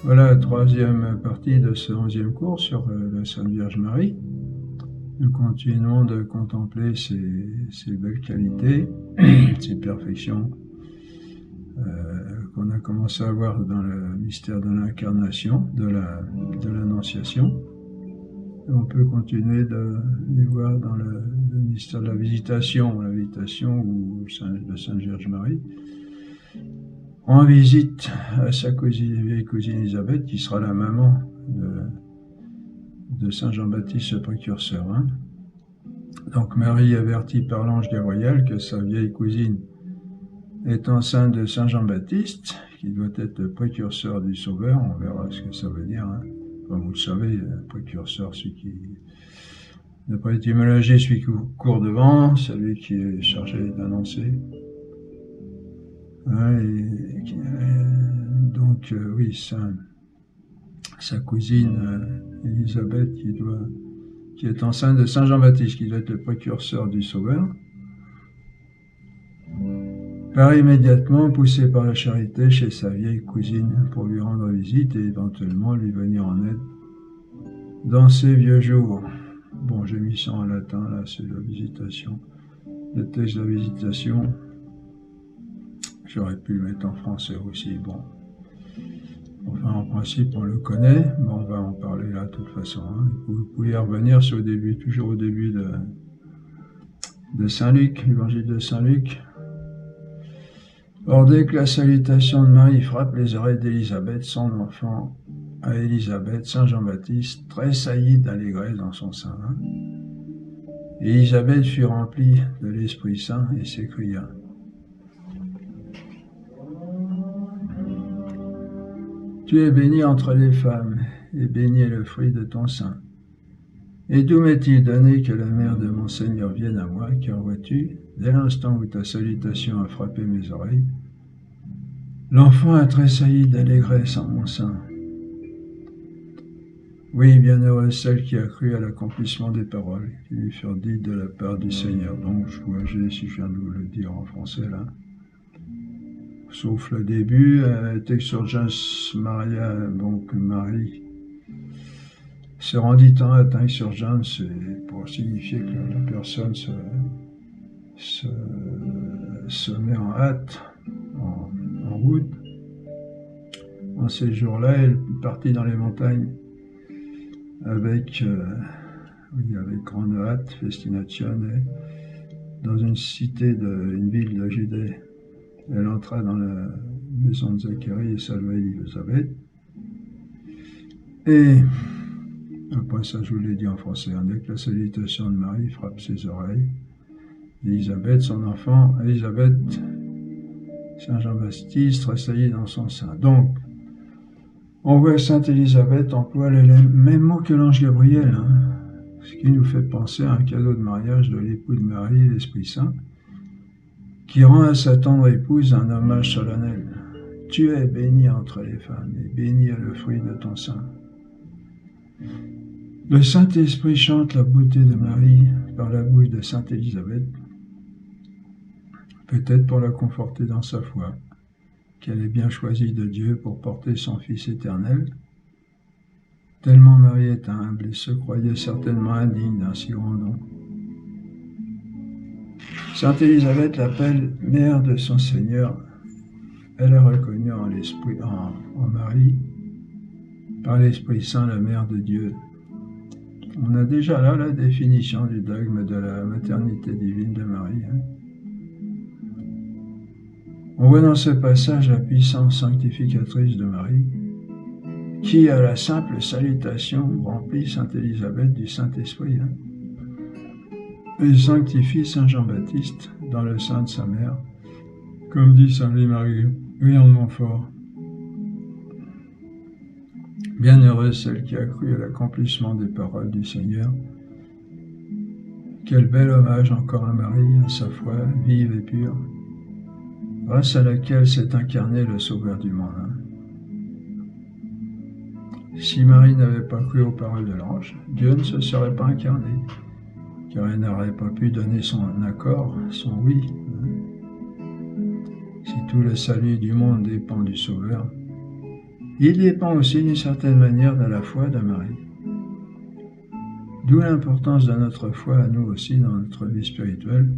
Voilà la troisième partie de ce 11e cours sur la Sainte Vierge Marie. Nous continuons de contempler ses belles qualités, ses perfections qu'on a commencé à voir dans le mystère de l'incarnation, de l'Annonciation. Et on peut continuer de les voir dans le mystère de la visitation ou de Sainte Vierge Marie. En visite à sa vieille cousine Élisabeth, qui sera la maman de Saint Jean-Baptiste le précurseur. Donc Marie avertit par l'ange Gabriel que sa vieille cousine est enceinte de Saint Jean-Baptiste, qui doit être le précurseur du Sauveur. On verra ce que ça veut dire. Comme vous le savez, le précurseur, celui qui, d'après l'étymologie, celui qui court devant, celui qui est chargé d'annoncer. Donc, oui, sa cousine Élisabeth qui est enceinte de Saint Jean-Baptiste, qui doit être le précurseur du Sauveur, part immédiatement, poussé par la charité, chez sa vieille cousine pour lui rendre visite et éventuellement lui venir en aide dans ses vieux jours. Bon, j'ai mis ça en latin, là, c'est la visitation, le texte de la visitation. J'aurais pu le mettre en français aussi, bon. Enfin, en principe, on le connaît, mais on va en parler là de toute façon. Vous pouvez y revenir sur toujours au début de Saint Luc, l'évangile de Saint Luc. Or, dès que la salutation de Marie frappe les oreilles d'Élisabeth, son enfant, à Élisabeth, Saint Jean-Baptiste tressaillit d'allégresse dans son sein. Élisabeth fut remplie de l'Esprit Saint et s'écria: Tu es bénie entre les femmes, et béni est le fruit de ton sein. Et d'où m'est-il donné que la mère de mon Seigneur vienne à moi, car vois-tu, dès l'instant où ta salutation a frappé mes oreilles, l'enfant a tressailli d'allégresse en mon sein. Oui, bienheureuse celle qui a cru à l'accomplissement des paroles qui lui furent dites de la part du Seigneur. Donc, si je viens de vous le dire en français là. Sauf le début, Texurgens Maria, donc Marie, se rendit en hâte. Texurgens, c'est pour signifier que la personne se met en hâte, en route. En ces jours-là, elle partit dans les montagnes avec grande hâte, festination, dans une ville de Judée. Elle entra dans la maison de Zacharie et salua Élisabeth. Et après ça, je vous l'ai dit en français, dès que la salutation de Marie frappe ses oreilles, Élisabeth, son enfant, Saint Jean-Baptiste tressaillit dans son sein. Donc, on voit Sainte Élisabeth emploie les mêmes mots que l'ange Gabriel, ce qui nous fait penser à un cadeau de mariage de l'époux de Marie et l'Esprit Saint, qui rend à sa tendre épouse un hommage solennel. Tu es bénie entre les femmes, et béni est le fruit de ton sein. Le Saint-Esprit chante la beauté de Marie par la bouche de Sainte Élisabeth, peut-être pour la conforter dans sa foi, qu'elle est bien choisie de Dieu pour porter son Fils éternel. Tellement Marie est humble et se croyait certainement indigne d'un si grand don. Sainte Élisabeth l'appelle mère de son Seigneur. Elle est reconnue en Marie, par l'Esprit Saint, la mère de Dieu. On a déjà là la définition du dogme de la maternité divine de Marie. On voit dans ce passage la puissance sanctificatrice de Marie, qui, à la simple salutation, remplit Sainte Élisabeth du Saint-Esprit. Et sanctifie Saint Jean-Baptiste dans le sein de sa mère, comme dit Saint Louis-Marie Guyon de Montfort. Bienheureuse celle qui a cru à l'accomplissement des paroles du Seigneur. Quel bel hommage encore à Marie, à sa foi vive et pure, grâce à laquelle s'est incarné le Sauveur du monde. Si Marie n'avait pas cru aux paroles de l'ange, Dieu ne se serait pas incarné, car elle n'aurait pas pu donner son accord, son oui. Si tout le salut du monde dépend du Sauveur, il dépend aussi d'une certaine manière de la foi de Marie. D'où l'importance de notre foi à nous aussi dans notre vie spirituelle,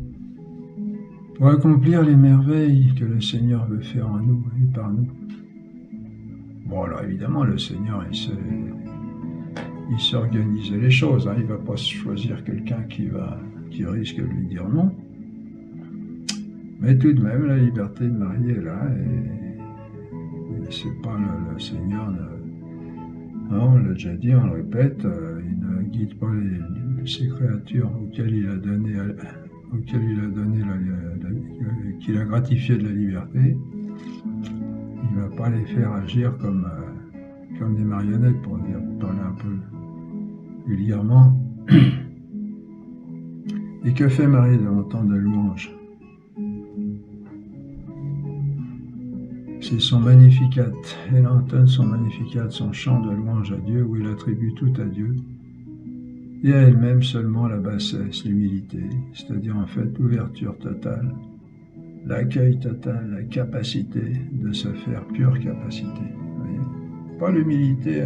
pour accomplir les merveilles que le Seigneur veut faire en nous et par nous. Bon, alors évidemment, le Seigneur, il sait organiser les choses, hein. Il ne va pas choisir quelqu'un qui risque de lui dire non. Mais tout de même, la liberté de Marie est là, et c'est pas le Seigneur, on l'a déjà dit, on le répète, il ne guide pas ses créatures auxquelles il a donné, qu'il a gratifié de la liberté. Il ne va pas les faire agir comme des marionnettes, pour parler un peu vulgairement. Et que fait Marie devant tant de louanges? C'est son Magnificat. Elle entonne son Magnificat, son chant de louange à Dieu, où il attribue tout à Dieu, et à elle-même seulement la bassesse, l'humilité, c'est-à-dire en fait l'ouverture totale, l'accueil total, la capacité de se faire pure capacité. Vous voyez, pas l'humilité,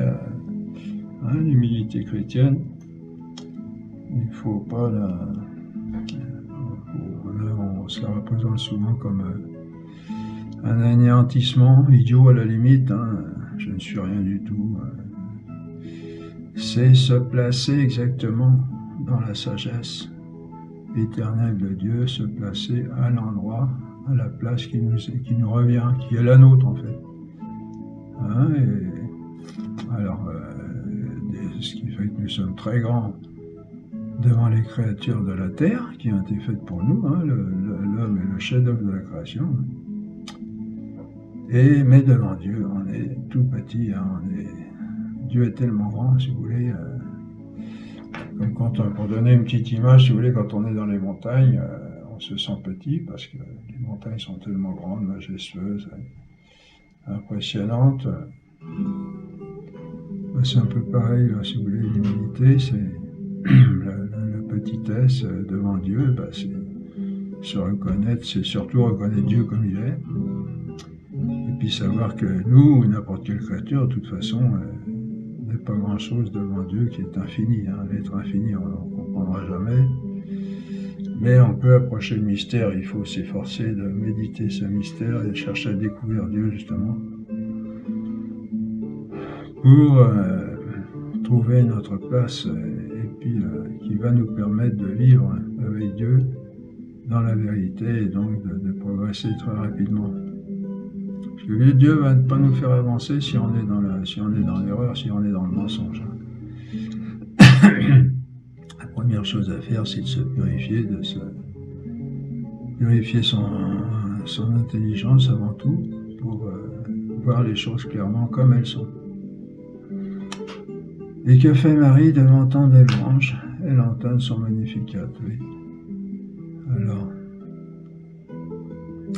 l'humilité chrétienne. Il ne faut pas on se la représente souvent comme un anéantissement idiot à la limite, hein. Je ne suis rien du tout. C'est se placer exactement dans la sagesse éternelle de Dieu, se placer à l'endroit, à la place qui nous revient, qui est la nôtre en fait. Hein, ce qui fait que nous sommes très grands devant les créatures de la terre qui ont été faites pour nous, hein. L'homme est le chef-d'œuvre de la création. Mais devant Dieu, on est tout petit, hein. Dieu est tellement grand, si vous voulez. Comme pour donner une petite image, si vous voulez, quand on est dans les montagnes, on se sent petit parce que les montagnes sont tellement grandes, majestueuses, impressionnantes. C'est un peu pareil, là, si vous voulez, l'humilité, c'est la petitesse devant Dieu, c'est se reconnaître, c'est surtout reconnaître Dieu comme il est, et puis savoir que nous, n'importe quelle créature, de toute façon, n'est pas grand-chose devant Dieu qui est infini, hein. L'être infini, on ne comprendra jamais, mais on peut approcher le mystère. Il faut s'efforcer de méditer ce mystère et de chercher à découvrir Dieu, justement, pour trouver notre place, et puis qui va nous permettre de vivre avec Dieu dans la vérité, et donc de progresser très rapidement. Parce que Dieu ne va pas nous faire avancer si on est dans l'erreur, si on est dans le mensonge. La première chose à faire, c'est de se purifier, purifier son intelligence avant tout, pour voir les choses clairement comme elles sont. Et que fait Marie devant tant de louanges? Elle entonne son Magnificat, oui. Alors,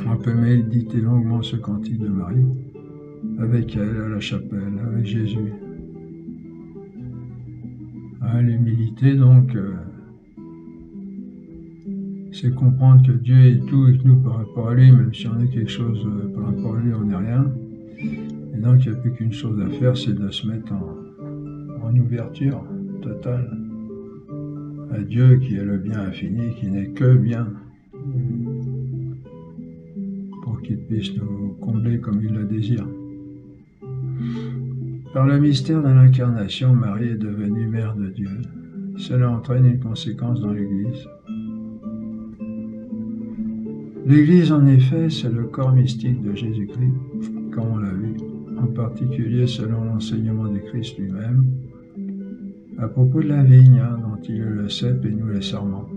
on peut méditer longuement ce cantique de Marie, avec elle à la chapelle, avec Jésus. L'humilité, donc, c'est comprendre que Dieu est tout et que nous, par rapport à lui, même si on est quelque chose, par rapport à lui, on n'est rien. Et donc, il n'y a plus qu'une chose à faire, c'est de se mettre en ouverture totale à Dieu, qui est le bien infini, qui n'est que bien, pour qu'il puisse nous combler comme il le désire. Par le mystère de l'incarnation, Marie est devenue mère de Dieu. Cela entraîne une conséquence dans l'Église. L'Église, en effet, c'est le corps mystique de Jésus-Christ, comme on l'a vu, en particulier selon l'enseignement du Christ lui-même, à propos de la vigne, hein, dont il est le cep et nous les sarments.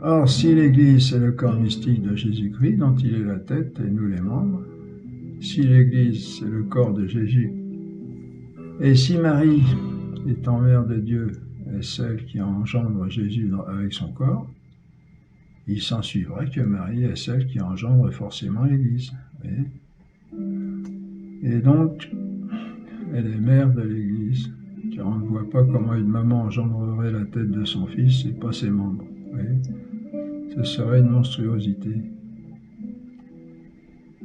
Or, si l'Église c'est le corps mystique de Jésus-Christ, dont il est la tête et nous les membres, si l'Église c'est le corps de Jésus, et si Marie, étant mère de Dieu, est celle qui engendre Jésus avec son corps, il s'ensuivrait que Marie est celle qui engendre forcément l'Église. Et donc, elle est mère de l'Église, car on ne voit pas comment une maman engendrerait la tête de son fils et pas ses membres. Ce serait une monstruosité.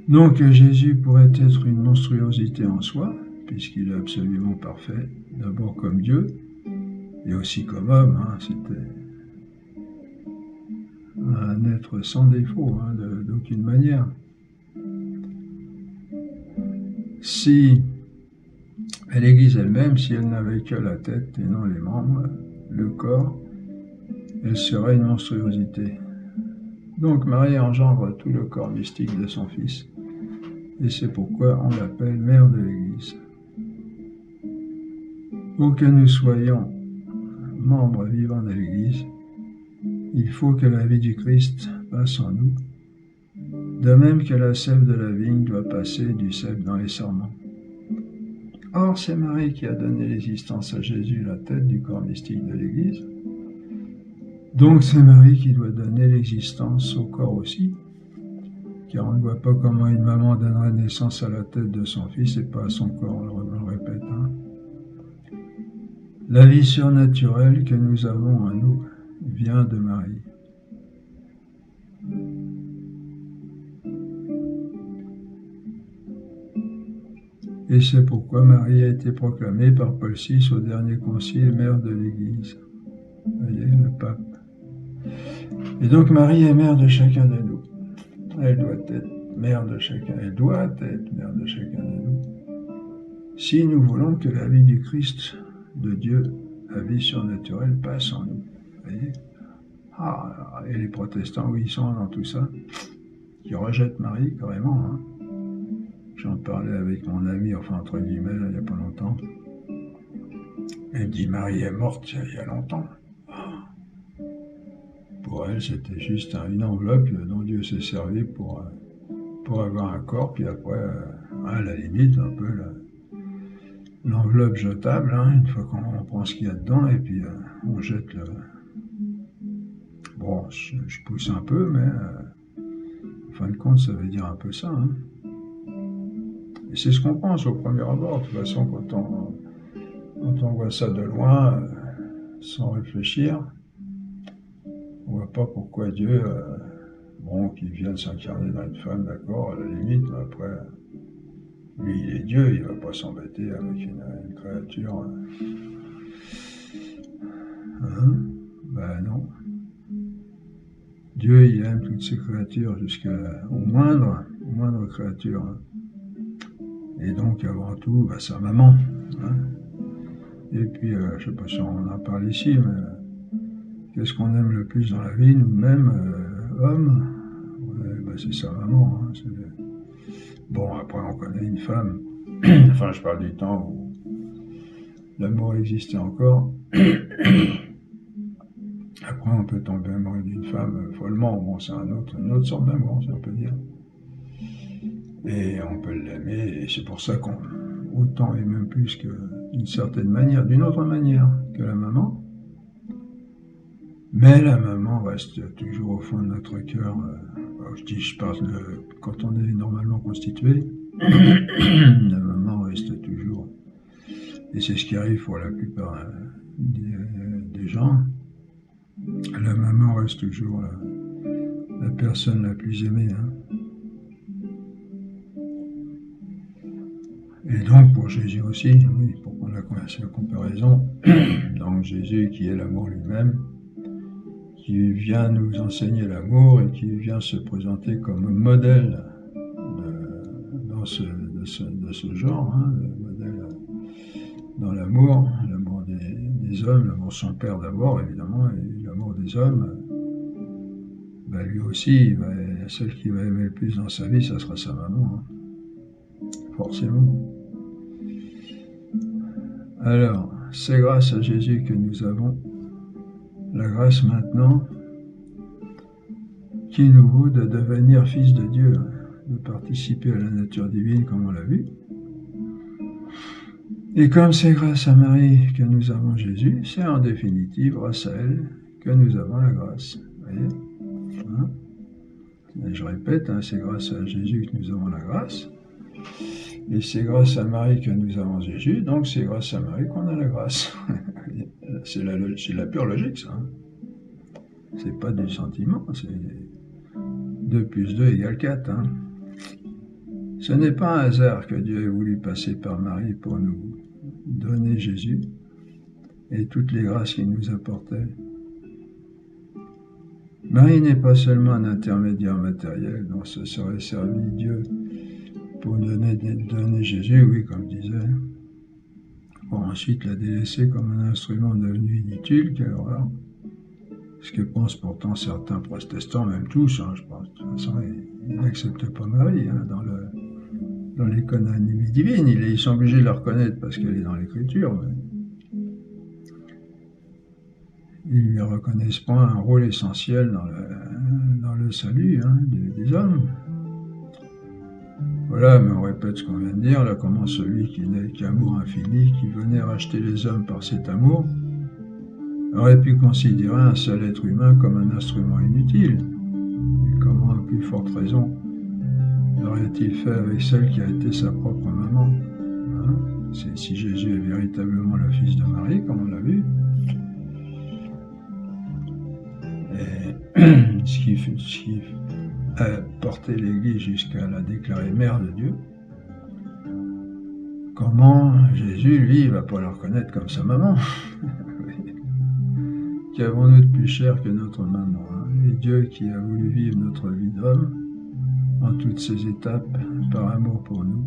Donc Jésus pourrait être une monstruosité en soi, puisqu'il est absolument parfait, d'abord comme Dieu, et aussi comme homme, hein, c'était un être sans défaut, hein, d'aucune manière. Si l'Église elle-même, si elle n'avait que la tête et non les membres, le corps, elle serait une monstruosité. Donc Marie engendre tout le corps mystique de son Fils, et c'est pourquoi on l'appelle Mère de l'Église. Pour que nous soyons membres vivants de l'Église, il faut que la vie du Christ passe en nous, de même que la sève de la vigne doit passer du cep dans les sarments. Or, c'est Marie qui a donné l'existence à Jésus, la tête du corps mystique de l'Église. Donc c'est Marie qui doit donner l'existence au corps aussi, car on ne voit pas comment une maman donnerait naissance à la tête de son fils et pas à son corps, on le répète. Hein. La vie surnaturelle que nous avons en nous vient de Marie. Et c'est pourquoi Marie a été proclamée par Paul VI au dernier concile mère de l'Église. Vous voyez, le pape. Et donc Marie est mère de chacun de nous. Elle doit être mère de chacun. Elle doit être mère de chacun de nous. Si nous voulons que la vie du Christ, de Dieu, la vie surnaturelle, passe en nous. Vous voyez ? Ah, et les protestants, où ils sont dans tout ça, qui rejettent Marie carrément. Hein. J'en parlais avec mon ami, enfin entre guillemets, il n'y a pas longtemps. Elle me dit, Marie est morte il y a longtemps. Pour elle, c'était juste une enveloppe dont Dieu s'est servi pour avoir un corps, puis après, à la limite, un peu l'enveloppe jetable, hein, une fois qu'on prend ce qu'il y a dedans, et puis on jette le... Bon, je pousse un peu, mais en fin de compte, ça veut dire un peu ça. Hein. Et c'est ce qu'on pense au premier abord. De toute façon, quand on voit ça de loin, sans réfléchir, on ne voit pas pourquoi Dieu, qu'il vienne s'incarner dans une femme, d'accord, à la limite, mais après, lui, il est Dieu, il ne va pas s'embêter avec une créature. Hein? Ben non. Dieu, il aime toutes ses créatures jusqu'au moindre créature. Hein. Et donc, avant tout, sa maman. Hein. Et puis, je ne sais pas si on en parle ici, mais qu'est-ce qu'on aime le plus dans la vie, nous-mêmes, hommes? Ouais, c'est sa maman. Hein. Bon, après, on connaît une femme. Enfin, je parle du temps où l'amour existait encore. Après, on peut tomber amoureux d'une femme follement. Bon, c'est une autre sorte d'amour, si on peut dire. Et on peut l'aimer, et c'est pour ça qu'on autant et même plus d'une certaine manière, d'une autre manière que la maman. Mais la maman reste toujours au fond de notre cœur. Je parle quand on est normalement constitué, la maman reste toujours. Et c'est ce qui arrive pour la plupart des gens. La maman reste toujours la personne la plus aimée. Hein. Et donc pour Jésus aussi, oui, pour qu'on ait la comparaison, donc Jésus qui est l'amour lui-même, qui vient nous enseigner l'amour et qui vient se présenter comme modèle de ce genre, hein, le modèle dans l'amour des hommes, l'amour de son père d'abord évidemment, et l'amour des hommes, lui aussi, celle qui va aimer le plus dans sa vie, ça sera sa maman, hein, forcément. Alors, c'est grâce à Jésus que nous avons la grâce maintenant qui nous vaut de devenir fils de Dieu, de participer à la nature divine comme on l'a vu. Et comme c'est grâce à Marie que nous avons Jésus, c'est en définitive grâce à elle que nous avons la grâce. Vous voyez, hein? Et je répète, hein, c'est grâce à Jésus que nous avons la grâce. Et c'est grâce à Marie que nous avons Jésus, donc c'est grâce à Marie qu'on a la grâce. C'est la pure logique, ça. Hein. C'est pas du sentiment, c'est 2 + 2 = 4. Hein. Ce n'est pas un hasard que Dieu ait voulu passer par Marie pour nous donner Jésus et toutes les grâces qu'il nous apportait. Marie n'est pas seulement un intermédiaire matériel dont se serait servi Dieu pour nous donner Jésus, oui, comme je disais, pour ensuite la délaisser comme un instrument devenu inutile, quelle horreur. Ce que pensent pourtant certains protestants, même tous, hein, je pense. De toute façon, ils n'acceptent pas Marie dans l'économie divine. Ils sont obligés de la reconnaître parce qu'elle est dans l'Écriture. Mais ils ne lui reconnaissent pas un rôle essentiel dans le salut des hommes. Voilà, mais on répète ce qu'on vient de dire, là, comment celui qui n'est qu'amour infini, qui venait racheter les hommes par cet amour, aurait pu considérer un seul être humain comme un instrument inutile. Et comment, à plus forte raison, l'aurait-il fait avec celle qui a été sa propre maman, hein? Si Jésus est véritablement le fils de Marie, comme on l'a vu. Et ce qui a porté l'Église jusqu'à la déclarer mère de Dieu, comment Jésus, lui, ne va pas la reconnaître comme sa maman? Qu'avons-nous de plus cher que notre maman, hein? Et Dieu qui a voulu vivre notre vie d'homme en toutes ses étapes par amour pour nous,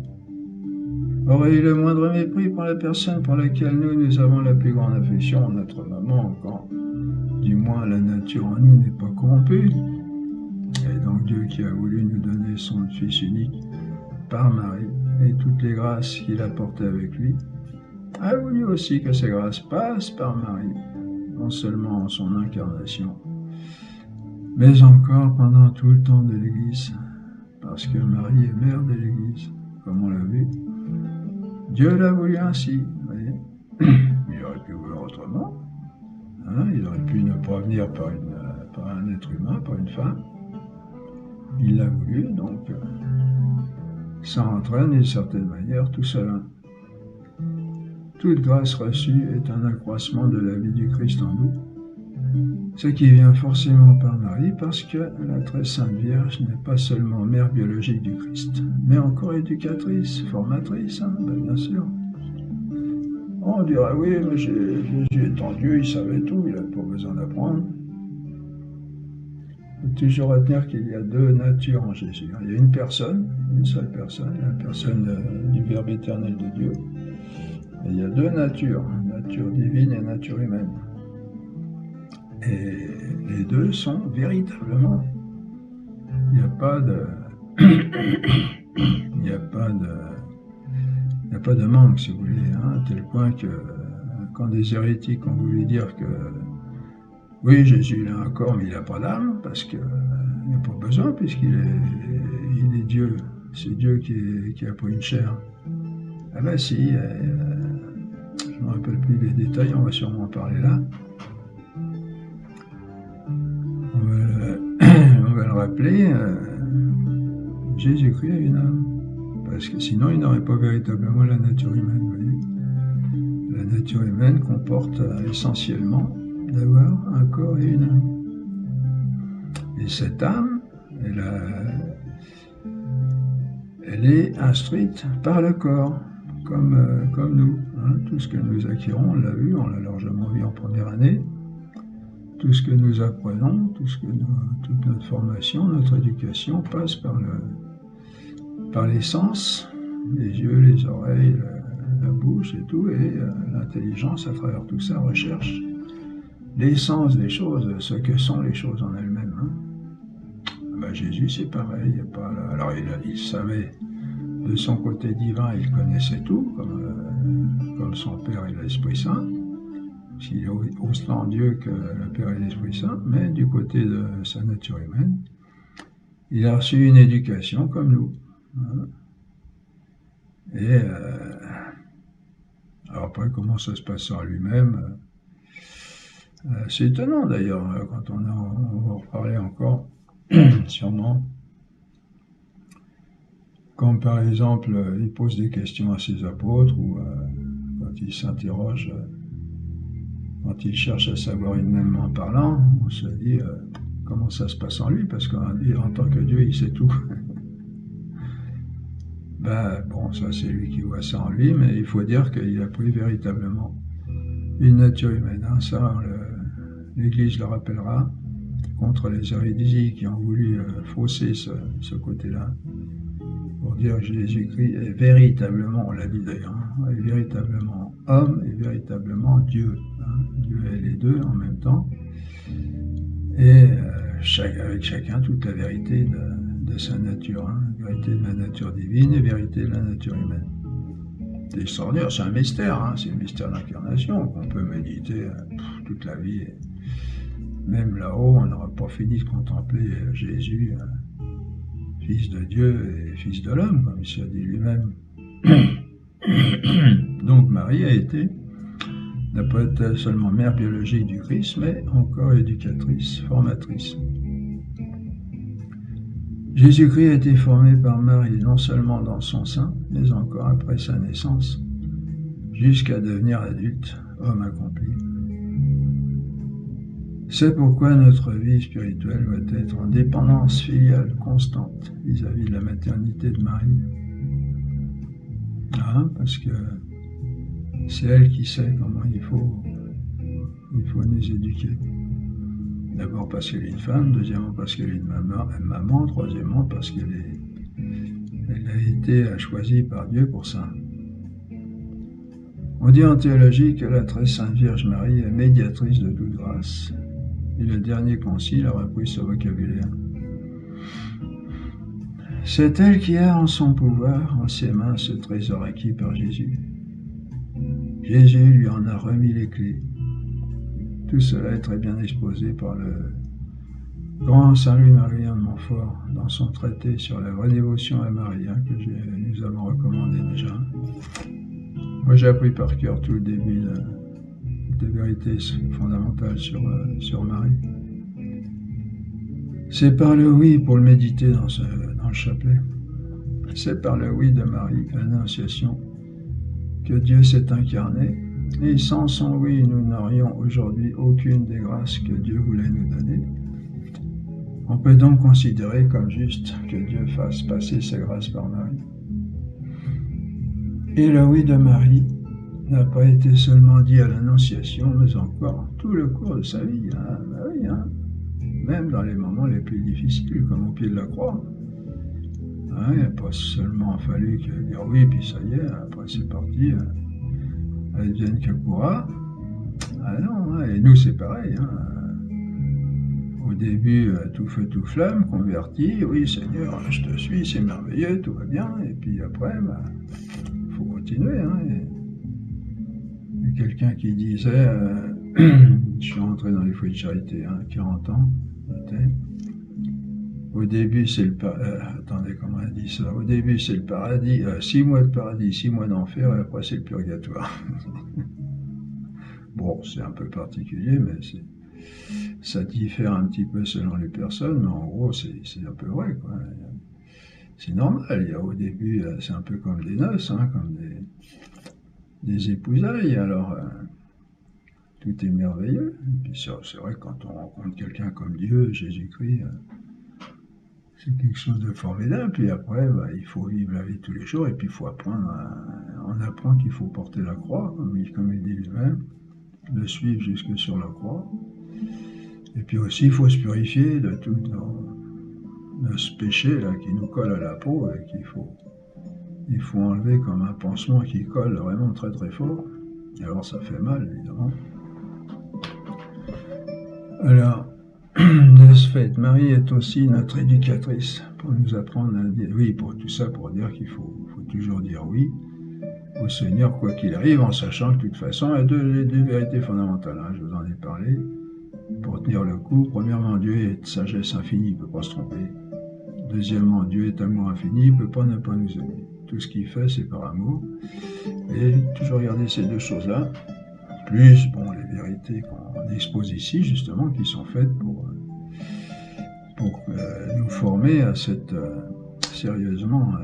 aurait eu le moindre mépris pour la personne pour laquelle nous avons la plus grande affection, notre maman, quand du moins la nature en nous n'est pas corrompue. Et donc Dieu qui a voulu nous donner son Fils unique par Marie et toutes les grâces qu'il a portées avec lui, a voulu aussi que ces grâces passent par Marie, non seulement en son incarnation, mais encore pendant tout le temps de l'Église, parce que Marie est mère de l'Église, comme on l'a vu. Dieu l'a voulu ainsi, vous voyez. Il aurait pu vouloir autrement, hein, il aurait pu ne pas venir par un être humain, par une femme. Il l'a voulu, donc ça entraîne d'une certaine manière tout cela. Toute grâce reçue est un accroissement de la vie du Christ en nous, ce qui vient forcément par Marie, parce que la très sainte Vierge n'est pas seulement mère biologique du Christ, mais encore éducatrice, formatrice, hein, ben bien sûr. On dira, oui, mais Jésus étant Dieu, il savait tout, il n'avait pas besoin d'apprendre. Il faut toujours retenir qu'il y a deux natures en Jésus. Il y a une personne, une seule personne, la personne du Verbe éternel de Dieu. Et il y a deux natures, nature divine et nature humaine. Et les deux sont véritablement. Il n'y a pas de. Il n'y a pas de manque, si vous voulez, hein, à tel point que quand des hérétiques ont voulu dire que oui, Jésus il a un corps, mais il n'a pas d'âme, parce qu'il n'a pas besoin, puisqu'il est Dieu. C'est Dieu qui a pris une chair. Ah ben si, je ne me rappelle plus les détails, on va sûrement en parler là. On va le rappeler, Jésus-Christ a une âme, parce que sinon il n'aurait pas véritablement la nature humaine, vous voyez. La nature humaine comporte essentiellement d'avoir un corps et une âme. Et cette âme, elle est instruite par le corps, comme nous. Hein. Tout ce que nous acquérons, on l'a vu, on l'a largement vu en première année. Tout ce que nous apprenons, toute notre formation, notre éducation passe par les sens, les yeux, les oreilles, la bouche et tout, et l'intelligence à travers tout ça recherche l'essence des choses, ce que sont les choses en elles-mêmes. Hein. Ben, Jésus c'est pareil, il y a pas, alors il savait de son côté divin, il connaissait tout, comme son Père et l'Esprit Saint. Il est aussi en Dieu que le Père et l'Esprit Saint, mais du côté de sa nature humaine, il a reçu une éducation comme nous. Et alors après, comment ça se passe en lui-même, c'est étonnant d'ailleurs, quand on va en reparler encore, sûrement. Comme par exemple, il pose des questions à ses apôtres, ou quand il s'interroge, quand il cherche à savoir humainement parlant, on se dit comment ça se passe en lui, parce qu'en tant que Dieu, il sait tout. Ben, bon, ça c'est lui qui voit ça en lui, mais il faut dire qu'il a pris véritablement une nature humaine. Hein. Ça, l'Église le rappellera, contre les hérésies qui ont voulu fausser ce côté-là, pour dire que Jésus-Christ est véritablement, on l'a dit d'ailleurs, hein, est véritablement homme et véritablement Dieu. Hein. Dieu est les deux en même temps, et avec chacun toute la vérité de sa nature, hein, vérité de la nature divine et vérité de la nature humaine. C'est extraordinaire, c'est un mystère, hein, c'est le mystère de l'incarnation qu'on peut méditer toute la vie. Et même là-haut, on n'aura pas fini de contempler Jésus, fils de Dieu et fils de l'homme, comme il s'est dit lui-même. Donc Marie n'a pas été seulement mère biologique du Christ, mais encore éducatrice, formatrice. Jésus-Christ a été formé par Marie non seulement dans son sein, mais encore après sa naissance, jusqu'à devenir adulte, homme accompli. C'est pourquoi notre vie spirituelle doit être en dépendance filiale constante vis-à-vis de la maternité de Marie. Hein, parce que c'est elle qui sait comment il faut nous éduquer. D'abord parce qu'elle est une femme, deuxièmement parce qu'elle est une maman, troisièmement parce qu'elle a été choisie par Dieu pour ça. On dit en théologie que la très sainte Vierge Marie est médiatrice de toute grâce. Et le dernier concile a repris ce vocabulaire. C'est elle qui a en son pouvoir, en ses mains, ce trésor acquis par Jésus. Jésus lui en a remis les clés. Tout cela est très bien exposé par le grand Saint Louis-Marie de Montfort dans son traité sur la vraie dévotion à Marie, hein, que nous avons recommandé déjà. Moi, j'ai appris par cœur tout le début de vérités fondamentales sur Marie. C'est par le oui, pour le méditer dans le chapelet, c'est par le oui de Marie, l'Annonciation, que Dieu s'est incarné. Et sans son oui, nous n'aurions aujourd'hui aucune des grâces que Dieu voulait nous donner. On peut donc considérer comme juste que Dieu fasse passer ses grâces par Marie. Et le oui de Marie n'a pas été seulement dit à l'Annonciation, mais encore tout le cours de sa vie. Hein, oui, hein, même dans les moments les plus difficiles, comme au pied de la croix. Hein, il n'a pas seulement fallu dire oui, puis ça y est, après c'est parti. Advienne que pourra. Ah non, hein, et nous c'est pareil. Hein. Au début, tout feu, tout flamme, converti, oui Seigneur, je te suis, c'est merveilleux, tout va bien, et puis après, faut continuer. Hein, il y a quelqu'un qui disait, je suis rentré dans les foyers de charité, 40 ans, au début c'est le attendez, comment elle dit ça? Au début c'est le paradis, 6 mois de paradis, 6 mois d'enfer, et après c'est le purgatoire. Bon, c'est un peu particulier, mais ça diffère un petit peu selon les personnes, mais en gros c'est un peu vrai, quoi. C'est normal, il y a au début, c'est un peu comme des noces, hein, comme des épousailles, alors tout est merveilleux. Et puis c'est vrai que quand on rencontre quelqu'un comme Dieu, Jésus-Christ, c'est quelque chose de formidable. Puis après, il faut vivre la vie tous les jours, et puis il faut apprendre. On apprend qu'il faut porter la croix, comme il dit lui-même, le suivre jusque sur la croix. Et puis aussi, il faut se purifier de tout ce péché là, qui nous colle à la peau, et il faut enlever comme un pansement qui colle vraiment très très fort. Et alors ça fait mal, évidemment. Alors, de ce fait, Marie est aussi notre éducatrice pour nous apprendre à dire oui, pour tout ça, pour dire qu'il faut toujours dire oui au Seigneur, quoi qu'il arrive, en sachant que de toute façon, il y a deux vérités fondamentales, hein, je vous en ai parlé, pour tenir le coup. Premièrement, Dieu est de sagesse infinie, il ne peut pas se tromper. Deuxièmement, Dieu est amour infini, il ne peut pas ne pas nous aimer. Tout ce qu'il fait, c'est par amour. Et toujours garder ces deux choses-là, plus les vérités qu'on expose ici, justement, qui sont faites pour nous former à sérieusement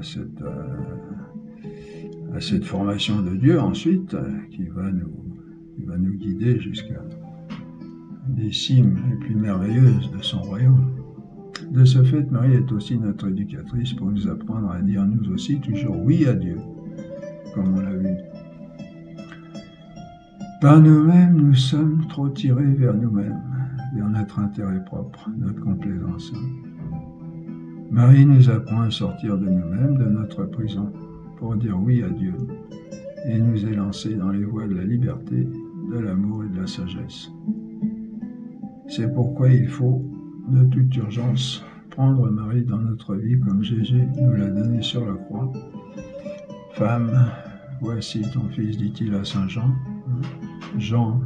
à cette formation de Dieu ensuite, qui va nous guider jusqu'à des cimes les plus merveilleuses de son royaume. De ce fait, Marie est aussi notre éducatrice pour nous apprendre à dire nous aussi toujours oui à Dieu, comme on l'a vu. Par nous-mêmes, nous sommes trop tirés vers nous-mêmes, vers notre intérêt propre, notre complaisance. Marie nous apprend à sortir de nous-mêmes, de notre prison, pour dire oui à Dieu, et nous élancer dans les voies de la liberté, de l'amour et de la sagesse. C'est pourquoi il faut, de toute urgence, prendre Marie dans notre vie comme Jésus nous l'a donné sur la croix. Femme, voici ton fils, dit-il à Saint Jean, Jean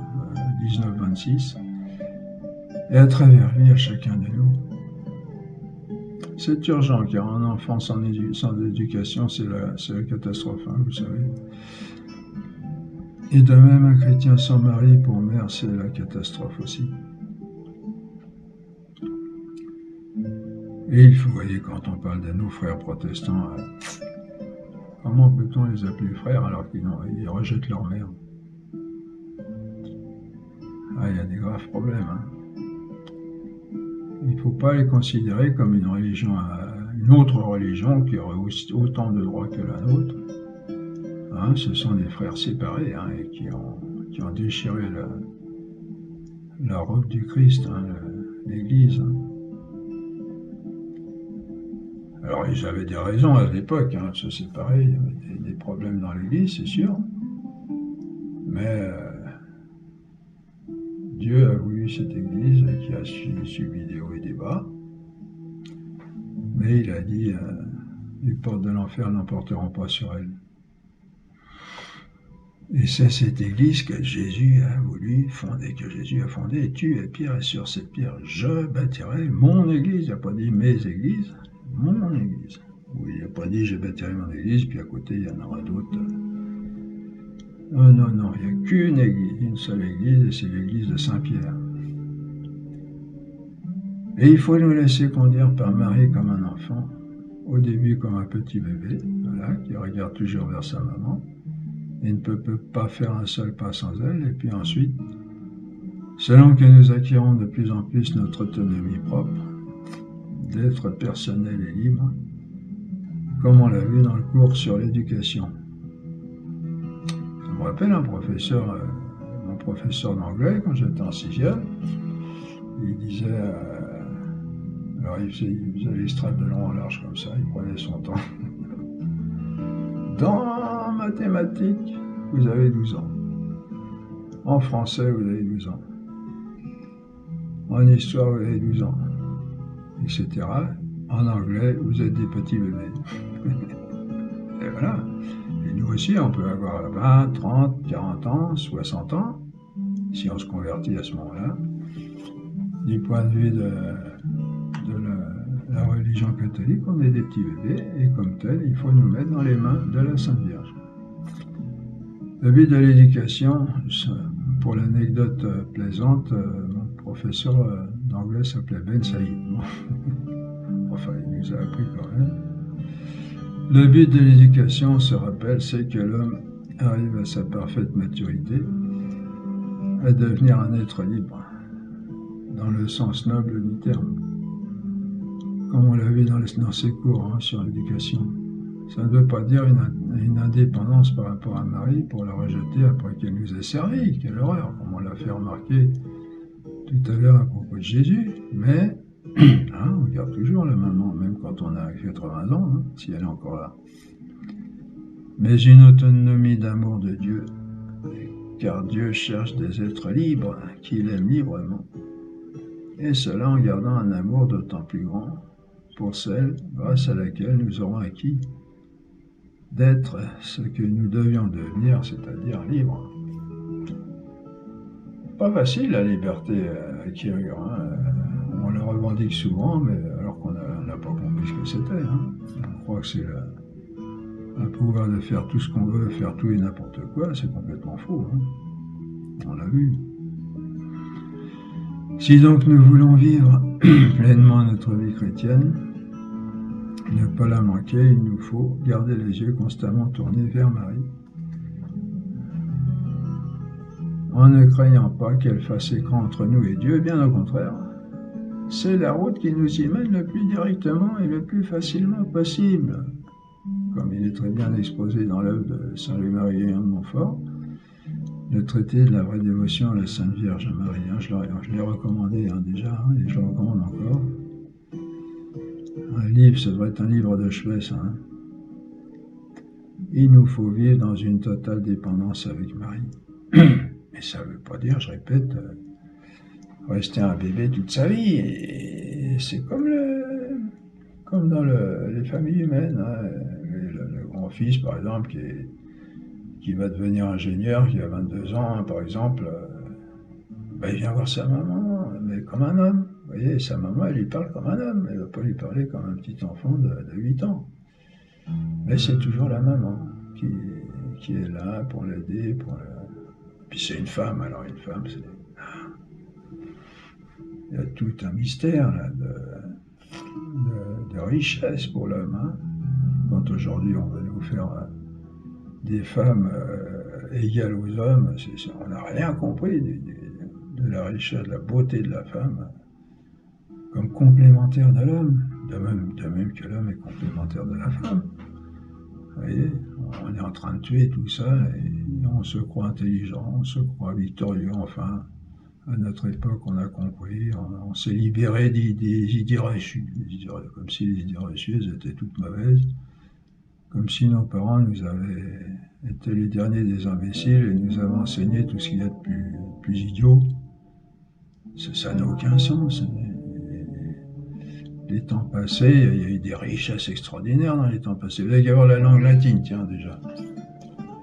19, 26, et à travers lui à chacun de nous. C'est urgent car un enfant sans éducation, c'est la catastrophe, hein, vous savez. Et de même, un chrétien sans Marie pour mère, c'est la catastrophe aussi. Et il faut, voyez, quand on parle de nos frères protestants, comment peut-on les appeler frères alors qu'ils rejettent leur mère? Ah, il y a des graves problèmes. Hein. Il ne faut pas les considérer comme une religion, une autre religion qui aurait autant de droits que la nôtre. Hein, ce sont des frères séparés hein, et qui ont déchiré la robe du Christ, hein, l'Église. Hein. Alors ils avaient des raisons à l'époque hein, de se séparer, il y avait des problèmes dans l'Église, c'est sûr. Mais Dieu a voulu cette Église qui a subi des hauts et des bas. Mais il a dit, les portes de l'enfer n'emporteront pas sur elle. Et c'est cette Église que Jésus a voulu fonder, que Jésus a fondée. Et tu es pierre, et sur cette pierre, je bâtirai mon Église. Il n'a pas dit mes églises, mon Église. Oui, il n'a pas dit je bâtirai mon Église, puis à côté il y en aura d'autres. Non, non, non, il n'y a qu'une Église, une seule Église, et c'est l'Église de Saint-Pierre. Et il faut nous laisser conduire par Marie comme un enfant, au début comme un petit bébé, voilà, qui regarde toujours vers sa maman, et ne peut pas faire un seul pas sans elle, et puis ensuite, selon que nous acquérons de plus en plus notre autonomie propre, d'être personnel et libre, comme on l'a vu dans le cours sur l'éducation. Ça me rappelle un professeur, mon professeur d'anglais, quand j'étais en 6e, il disait, alors il faisait les strates de long en large comme ça, il prenait son temps. Dans mathématiques, vous avez 12 ans. En français, vous avez 12 ans. En histoire, vous avez 12 ans. Etc. En anglais, vous êtes des petits bébés. Et voilà. Et nous aussi, on peut avoir 20, 30, 40 ans, 60 ans, si on se convertit à ce moment-là. Du point de vue de la religion catholique, on est des petits bébés, et comme tel, il faut nous mettre dans les mains de la Sainte Vierge. Le but de l'éducation, pour l'anecdote plaisante, mon professeur d'anglais s'appelait Ben Saïd. Enfin, il nous a appris quand même. Le but de l'éducation, on se rappelle, c'est que l'homme arrive à sa parfaite maturité, à devenir un être libre, dans le sens noble du terme. Comme on l'a vu dans ses cours hein, sur l'éducation. Ça ne veut pas dire une indépendance par rapport à Marie pour la rejeter après qu'elle nous ait servi. Quelle horreur, comme on l'a fait remarquer tout à l'heure à propos de Jésus. Mais hein, on garde toujours la maman, même quand on a 80 ans, hein, si elle est encore là. Mais une autonomie d'amour de Dieu, car Dieu cherche des êtres libres, qu'il aime librement. Et cela en gardant un amour d'autant plus grand pour celle grâce à laquelle nous aurons acquis d'être ce que nous devions devenir, c'est-à-dire libres. Pas facile la liberté acquérir, hein. On le revendique souvent, mais alors qu'on n'a pas compris ce que c'était. Hein. On croit que c'est un pouvoir de faire tout ce qu'on veut, faire tout et n'importe quoi, c'est complètement faux. Hein. On l'a vu. Si donc nous voulons vivre pleinement notre vie chrétienne, ne pas la manquer, il nous faut garder les yeux constamment tournés vers Marie, en ne craignant pas qu'elle fasse écran entre nous et Dieu, bien au contraire, c'est la route qui nous y mène le plus directement et le plus facilement possible. Comme il est très bien exposé dans l'œuvre de Saint Louis-Marie-Guéant de Montfort, le traité de la vraie dévotion à la Sainte Vierge Marie. Je l'ai recommandé déjà, et je le recommande encore. Un livre, ça devrait être un livre de chevet, ça. Il nous faut vivre dans une totale dépendance avec Marie. Mais ça ne veut pas dire, je répète, rester un bébé toute sa vie. Et c'est comme dans les familles humaines. Le grand-fils, par exemple, qui va devenir ingénieur, qui a 22 ans, par exemple, il vient voir sa maman, mais comme un homme. Vous voyez, sa maman, elle lui parle comme un homme. Elle ne va pas lui parler comme un petit enfant de 8 ans. Mais c'est toujours la maman qui est là pour l'aider. Puis c'est une femme, alors une femme, c'est... Il y a tout un mystère là, de richesse pour l'homme. Quand aujourd'hui on veut nous faire des femmes égales aux hommes, on n'a rien compris de la richesse, de la beauté de la femme comme complémentaire de l'homme, de même que l'homme est complémentaire de la femme. Vous voyez, on est en train de tuer tout ça et on se croit intelligent, on se croit victorieux, enfin. À notre époque, on a compris, on s'est libéré des idées reçues, comme si les idées reçues étaient toutes mauvaises, comme si nos parents nous avaient été les derniers des imbéciles et nous avaient enseigné tout ce qu'il y a de plus idiot. Ça n'a aucun sens. Les temps passés, il y a eu des richesses extraordinaires dans les temps passés. Vous avez qu'à voir la langue latine, tiens, déjà.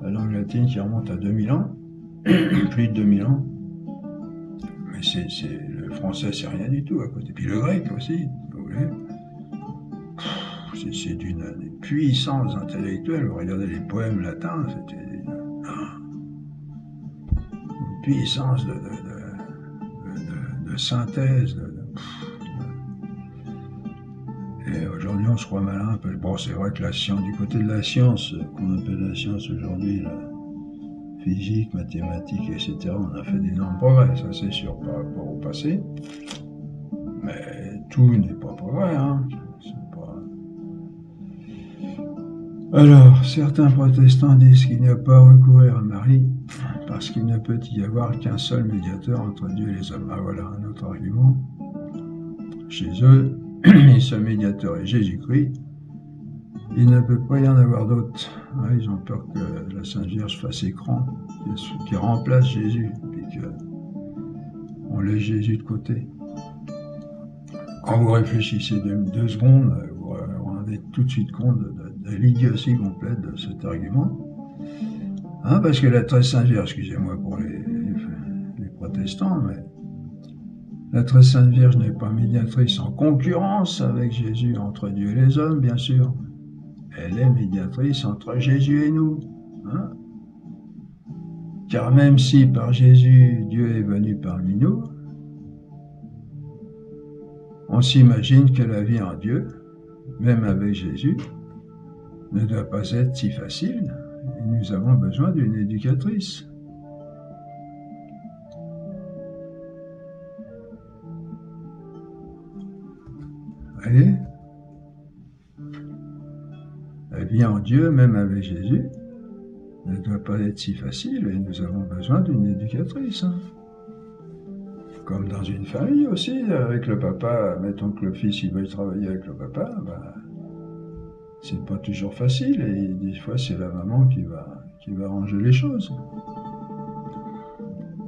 La langue latine qui remonte à 2000 ans, plus de 2000 ans. Mais le français, c'est rien du tout à côté. Puis le grec aussi, vous voulez. C'est d'une puissance intellectuelle. Vous regardez les poèmes latins, c'était une puissance de synthèse. Et aujourd'hui, on se croit malin. Bon, c'est vrai que la science, du côté de la science, qu'on appelle la science aujourd'hui, la physique, mathématiques, etc., on a fait d'énormes progrès, ça c'est sûr, par rapport au passé. Mais tout n'est pas progrès, Alors, certains protestants disent qu'il n'y a pas à recourir à Marie, parce qu'il ne peut y avoir qu'un seul médiateur entre Dieu et les hommes. Ah voilà, un autre argument. Chez eux, et ce médiateur est Jésus-Christ, il ne peut pas y en avoir d'autre. Ils ont peur que la Sainte Vierge fasse écran, qui remplace Jésus, puis qu'on laisse Jésus de côté. Quand vous réfléchissez 2 secondes, vous vous rendez tout de suite compte de l'idiotie complète de cet argument. Parce que la très Sainte Vierge, excusez-moi pour les protestants, mais la très Sainte Vierge n'est pas médiatrice en concurrence avec Jésus entre Dieu et les hommes, bien sûr. Elle est médiatrice entre Jésus et nous. Car même si par Jésus, Dieu est venu parmi nous, on s'imagine que la vie en Dieu, même avec Jésus, ne doit pas être si facile. Et nous avons besoin d'une éducatrice. Voyez ? La vie en Dieu, même avec Jésus, ne doit pas être si facile et nous avons besoin d'une éducatrice. Comme dans une famille aussi, avec le papa, mettons que le fils il veuille travailler avec le papa, c'est pas toujours facile et des fois c'est la maman qui va arranger les choses.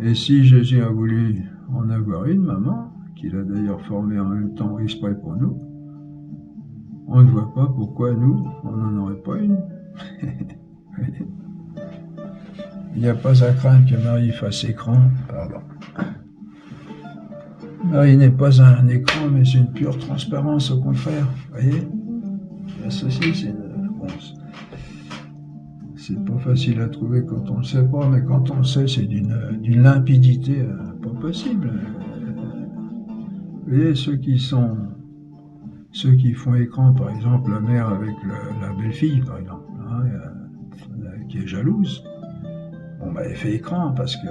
Et si Jésus a voulu en avoir une maman, qu'il a d'ailleurs formée en même temps exprès pour nous, on ne voit pas pourquoi nous, on n'en aurait pas une. Il n'y a pas à craindre que Marie fasse écran. Pardon. Marie n'est pas un écran, mais c'est une pure transparence, au contraire. Vous voyez ? Ceci, c'est pas facile à trouver quand on le sait pas, mais quand on le sait, c'est d'une limpidité pas possible. Vous voyez, ceux qui font écran, par exemple, la mère avec la belle-fille, par exemple, qui est jalouse, elle fait écran parce que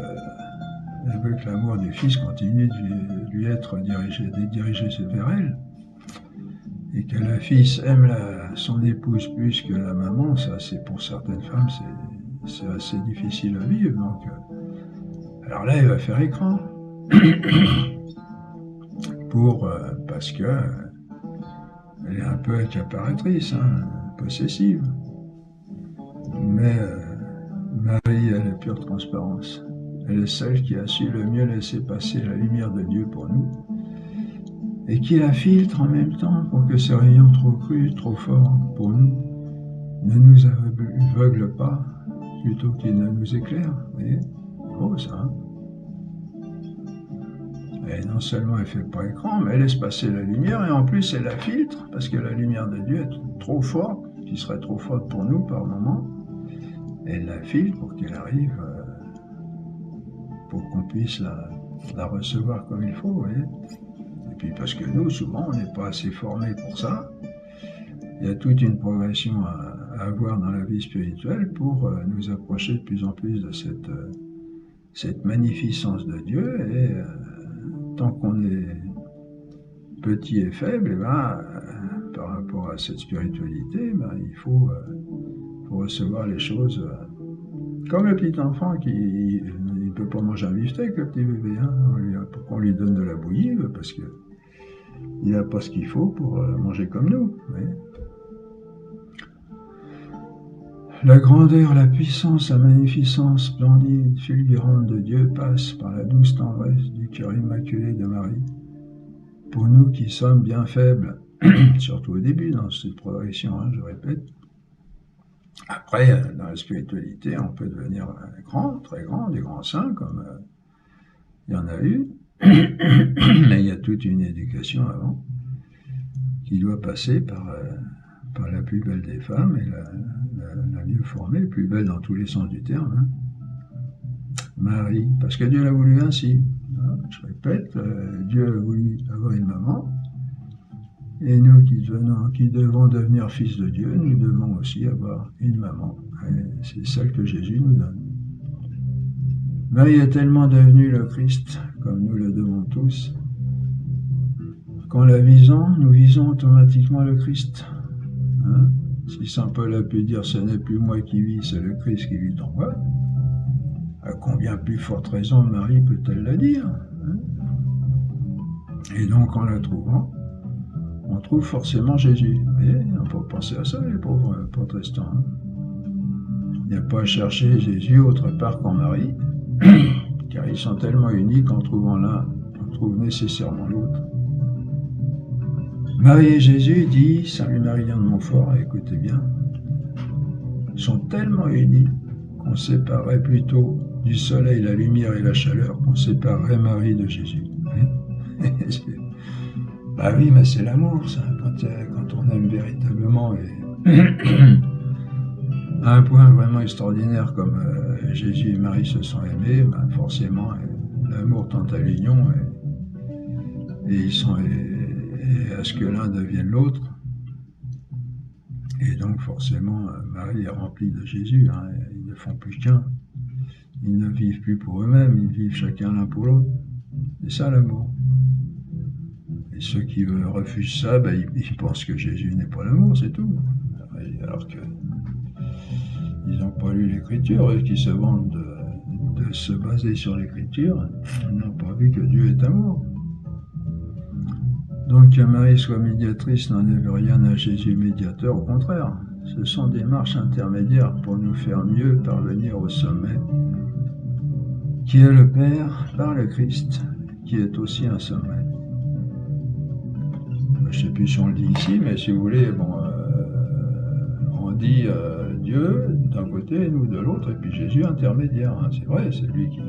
Elle veut que l'amour du Fils continue de lui être dirigé vers elle. Et que le Fils aime son épouse plus que la maman, ça c'est pour certaines femmes, c'est assez difficile à vivre. Donc, alors là, elle va faire écran. Parce que elle est un peu accaparatrice, possessive. Mais Marie, elle est pure transparence. Elle est celle qui a su le mieux laisser passer la lumière de Dieu pour nous et qui la filtre en même temps pour que ces rayons trop crus, trop forts pour nous ne nous aveuglent pas plutôt qu'ils ne nous éclairent. Vous voyez ? Oh, ça. Et non seulement elle fait pas écran, mais elle laisse passer la lumière et en plus elle la filtre parce que la lumière de Dieu est trop forte, qui serait trop forte pour nous par moment. Elle la filtre pour qu'elle arrive, pour qu'on puisse la recevoir comme il faut, vous voyez. Et puis parce que nous, souvent, on n'est pas assez formés pour ça. Il y a toute une progression à avoir dans la vie spirituelle pour nous approcher de plus en plus de cette magnificence de Dieu. Et tant qu'on est petit et faible, par rapport à cette spiritualité, il faut recevoir les choses comme le petit enfant qui ne peut pas manger un beefsteak, le petit bébé. On lui donne de la bouillie parce que il n'a pas ce qu'il faut pour manger comme nous. Oui. La grandeur, la puissance, la magnificence splendide, fulgurante de Dieu passe par la douce tendresse du cœur immaculé de Marie. Pour nous qui sommes bien faibles, surtout au début dans cette progression, je répète. Après, dans la spiritualité, on peut devenir grand, très grand, des grands saints, comme il y en a eu. Mais il y a toute une éducation avant qui doit passer par la plus belle des femmes et la mieux formée, plus belle dans tous les sens du terme, Marie, parce que Dieu l'a voulu ainsi. Je répète, Dieu a voulu avoir une maman, et nous qui devons devenir fils de Dieu, nous devons aussi avoir une maman. Et c'est celle que Jésus nous donne. Marie est tellement devenue le Christ, comme nous le devons tous, qu'en la visant, nous visons automatiquement le Christ. Si Saint Paul a pu dire « ce n'est plus moi qui vis, c'est le Christ qui vit en moi », à combien plus forte raison Marie peut-elle la dire ? Et donc en la trouvant, on trouve forcément Jésus. Vous voyez, on peut penser à ça, les pauvres protestants. Il n'y a pas à chercher Jésus autre part qu'en Marie, car ils sont tellement unis qu'en trouvant l'un, on trouve nécessairement l'autre. Marie et Jésus, dit Saint Louis-Marilien de Montfort, écoutez bien, sont tellement unis qu'on séparerait plutôt du soleil, la lumière et la chaleur, qu'on séparerait Marie de Jésus. Oui, mais c'est l'amour, ça, quand on aime véritablement et à un point vraiment extraordinaire comme Jésus et Marie se sont aimés, forcément l'amour tend à l'union et ils sont et à ce que l'un devienne l'autre. Et donc forcément Marie est remplie de Jésus, ils ne font plus qu'un. Ils ne vivent plus pour eux-mêmes, ils vivent chacun l'un pour l'autre. C'est ça l'amour. Et ceux qui refusent ça, ils pensent que Jésus n'est pas l'amour, c'est tout. Alors que ils n'ont pas lu l'Écriture, eux qui se vantent de se baser sur l'Écriture, ils n'ont pas vu que Dieu est amour. Donc que Marie soit médiatrice n'enlève rien à Jésus médiateur, au contraire. Ce sont des marches intermédiaires pour nous faire mieux parvenir au sommet, qui est le Père par le Christ, qui est aussi un sommet. Je ne sais plus si on le dit ici, mais si vous voulez, on dit Dieu d'un côté et nous de l'autre, et puis Jésus intermédiaire. C'est vrai, c'est lui qui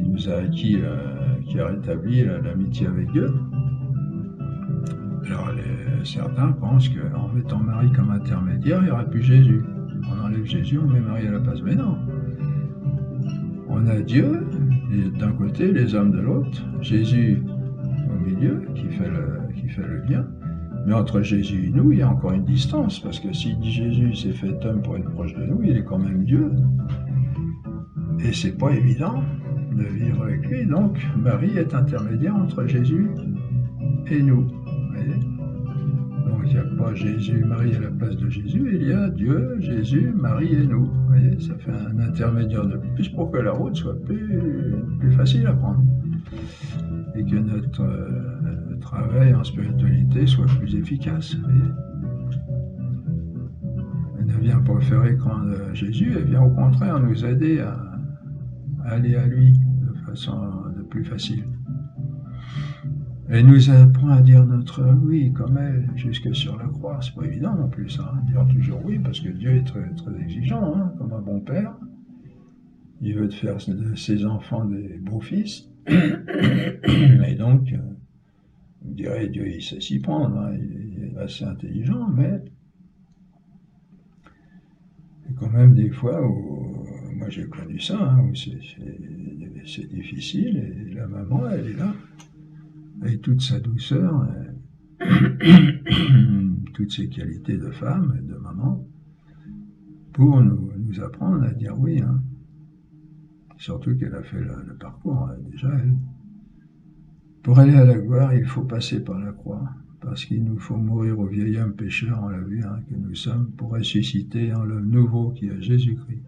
nous a acquis, qui a rétabli l'amitié avec Dieu. Alors certains pensent qu'en mettant Marie comme intermédiaire, il n'y aura plus Jésus. On enlève Jésus, on met Marie à la place. Mais non. On a Dieu d'un côté, les hommes de l'autre, Jésus au milieu, qui fait le lien. Mais entre Jésus et nous, il y a encore une distance, parce que si Jésus s'est fait homme pour être proche de nous, il est quand même Dieu. Et c'est pas évident de vivre avec lui. Donc, Marie est intermédiaire entre Jésus et nous. Vous voyez ? Donc, il n'y a pas Jésus, Marie à la place de Jésus, il y a Dieu, Jésus, Marie et nous. Vous voyez ? Ça fait un intermédiaire de plus pour que la route soit plus facile à prendre. Et que notre travail en spiritualité soit plus efficace. Vous voyez ? Elle ne vient pas faire écran de Jésus, elle vient au contraire nous aider à aller à lui de façon de plus facile. Elle nous apprend à dire notre oui comme elle, jusque sur la croix. C'est pas évident non plus, hein, dire toujours oui, parce que Dieu est très, très exigeant, hein, comme un bon père. Il veut faire de ses enfants des beaux fils. Et donc, vous direz, Dieu, il sait s'y prendre, hein, il est assez intelligent, mais quand même des fois où, moi j'ai connu ça, hein, où c'est difficile, et la maman, elle est là, avec toute sa douceur, toutes ses qualités de femme et de maman, pour nous apprendre à dire oui. Hein. Surtout qu'elle a fait le parcours, déjà elle. Pour aller à la gloire, il faut passer par la croix, parce qu'il nous faut mourir au vieil homme pécheur, on l'a vu, hein, que nous sommes, pour ressusciter en l'homme nouveau qui est Jésus-Christ,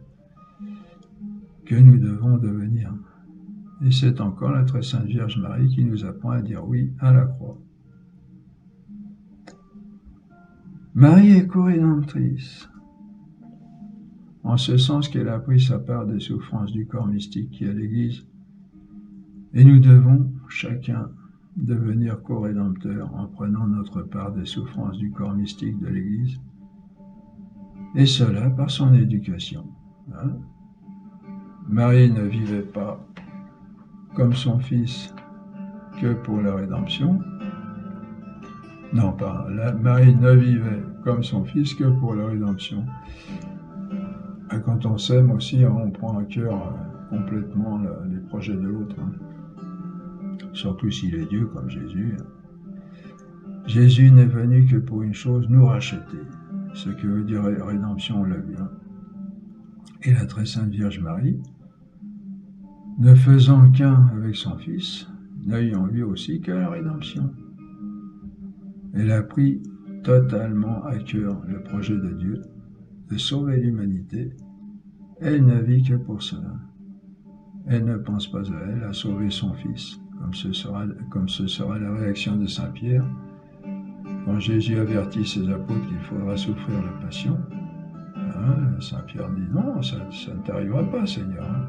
que nous devons devenir. Et c'est encore la très sainte Vierge Marie qui nous apprend à dire oui à la croix. Marie est co-rédemptrice, en ce sens qu'elle a pris sa part des souffrances du corps mystique qui est l'Église, et nous devons chacun devenir co-rédempteur en prenant notre part des souffrances du corps mystique de l'Église, et cela par son éducation. Hein? Marie ne vivait pas comme son fils que pour la rédemption. Non, pas. Marie ne vivait comme son fils que pour la rédemption. Et quand on s'aime aussi, on prend à cœur complètement les projets de l'autre. Hein. Surtout s'il est Dieu comme Jésus. Jésus n'est venu que pour une chose, nous racheter. Ce que veut dire rédemption, on l'a vu. Hein. Et la très sainte Vierge Marie, ne faisant qu'un avec son Fils, n'ayant lui aussi que la rédemption. Elle a pris totalement à cœur le projet de Dieu, de sauver l'humanité. Elle ne vit que pour cela. Elle ne pense pas à elle, à sauver son Fils, comme ce sera la réaction de Saint Pierre, quand Jésus avertit ses apôtres qu'il faudra souffrir la passion. Hein, Saint Pierre dit non, ça ne t'arrivera pas, Seigneur. Hein.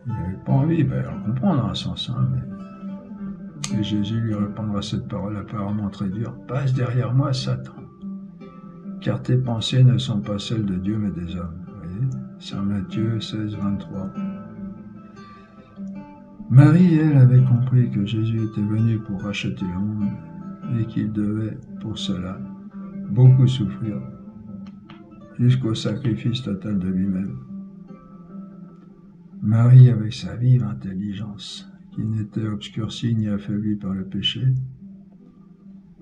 Il n'avait pas envie, on le comprend dans un sens, hein, mais... Et Jésus lui répondra cette parole apparemment très dure. « Passe derrière moi, Satan, car tes pensées ne sont pas celles de Dieu, mais des hommes. » Vous voyez, Saint Matthieu 16, 23. Marie, elle, avait compris que Jésus était venu pour racheter le monde et qu'il devait, pour cela, beaucoup souffrir, jusqu'au sacrifice total de lui-même. Marie, avec sa vive intelligence, qui n'était obscurcie ni affaiblie par le péché,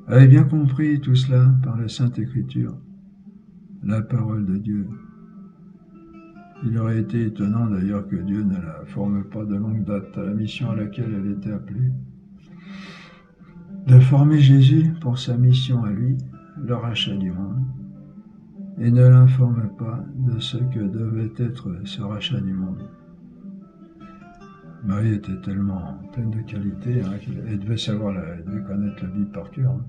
avait bien compris tout cela par la Sainte Écriture, la parole de Dieu. Il aurait été étonnant d'ailleurs que Dieu ne la forme pas de longue date à la mission à laquelle elle était appelée, de former Jésus pour sa mission à lui, le rachat du monde, et ne l'informe pas de ce que devait être ce rachat du monde. Marie était tellement pleine de qualités, hein, qu'elle devait elle devait connaître la Bible par cœur, hein,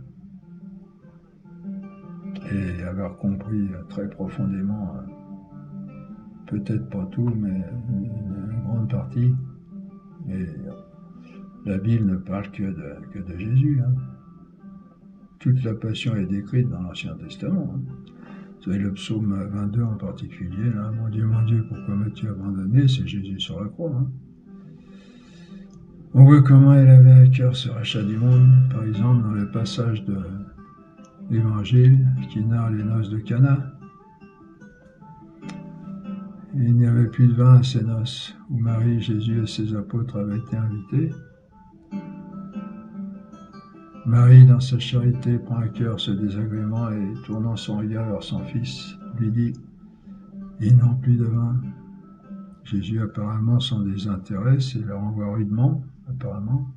et avoir compris très profondément, peut-être pas tout, mais une grande partie. Et la Bible ne parle que de Jésus. Hein. Toute la passion est décrite dans l'Ancien Testament. Hein. Vous savez, le psaume 22 en particulier, là, mon Dieu, pourquoi m'as-tu abandonné? C'est Jésus sur la croix. Hein. On voit comment elle avait à cœur ce rachat du monde, par exemple dans le passage de l'Évangile qui narre les noces de Cana. Il n'y avait plus de vin à ces noces, où Marie, Jésus et ses apôtres avaient été invités. Marie, dans sa charité, prend à cœur ce désagrément et, tournant son regard vers son fils, lui dit « Ils n'ont plus de vin. » Jésus, apparemment, son désintérêt, c'est le renvoie rudement, apparemment.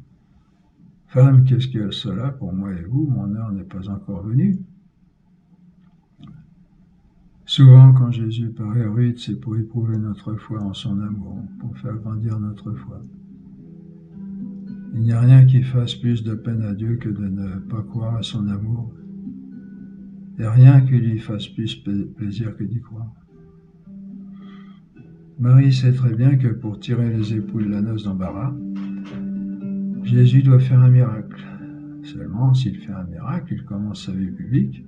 Femme, qu'est-ce que cela pour moi et vous? Mon heure n'est pas encore venue. Souvent, quand Jésus paraît rude, c'est pour éprouver notre foi en son amour, pour faire grandir notre foi. Il n'y a rien qui fasse plus de peine à Dieu que de ne pas croire à son amour. Il n'y a rien qui lui fasse plus plaisir que d'y croire. Marie sait très bien que pour tirer les époux de la noce d'embarras, Jésus doit faire un miracle. Seulement, s'il fait un miracle, il commence sa vie publique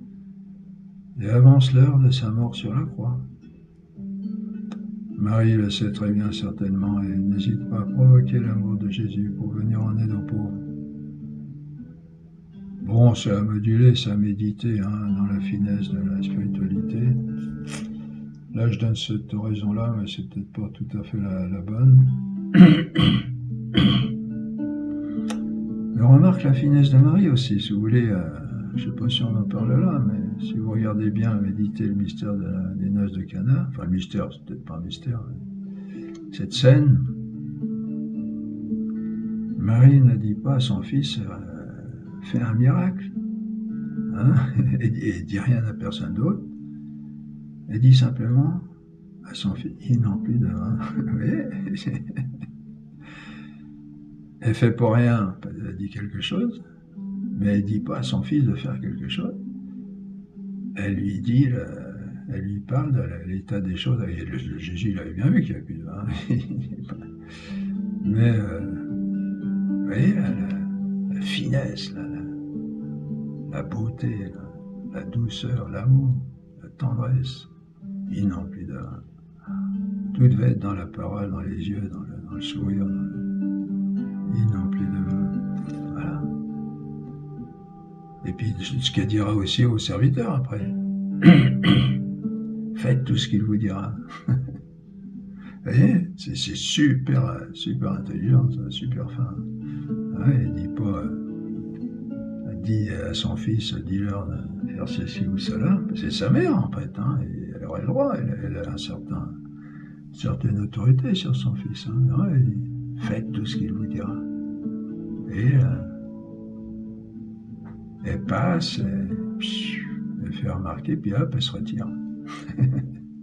et avance l'heure de sa mort sur la croix. Marie le sait très bien certainement et n'hésite pas à provoquer l'amour de Jésus pour venir en aide aux pauvres. Bon, c'est à moduler, c'est à méditer dans la finesse de la spiritualité. Là, je donne cette raison-là, mais c'est peut-être pas tout à fait la bonne. Mais remarque la finesse de Marie aussi, si vous voulez, je ne sais pas si on en parle là, mais si vous regardez bien, méditer le mystère des noces de Cana, enfin le mystère, c'est peut-être pas un mystère, mais cette scène, Marie ne dit pas à son fils, fais un miracle, et dit rien à personne d'autre, elle dit simplement à son fils, ils n'ont plus de vin. Elle fait pour rien, elle dit quelque chose, mais elle dit pas à son fils de faire quelque chose. Elle lui dit, elle lui parle de l'état des choses. Jésus, il avait bien vu qu'il n'y avait plus de vin. Mais, vous voyez, la finesse, la beauté, la douceur, l'amour, la tendresse, ils n'ont plus de vin. Tout devait être dans la parole, dans les yeux, dans le sourire. Ils n'ont plus de vin. Voilà. Et puis, ce qu'elle dira aussi aux serviteurs après. Faites tout ce qu'il vous dira. Vous voyez, c'est super intelligent, super fin. Ouais, elle dit pas, elle dit à son fils, dis-leur de faire ceci ou cela. C'est sa mère en fait, et elle aurait le droit, elle a une certaine autorité sur son fils. Ouais, elle dit, faites tout ce qu'il vous dira. Et elle passe, elle fait remarquer, puis hop, elle se retire.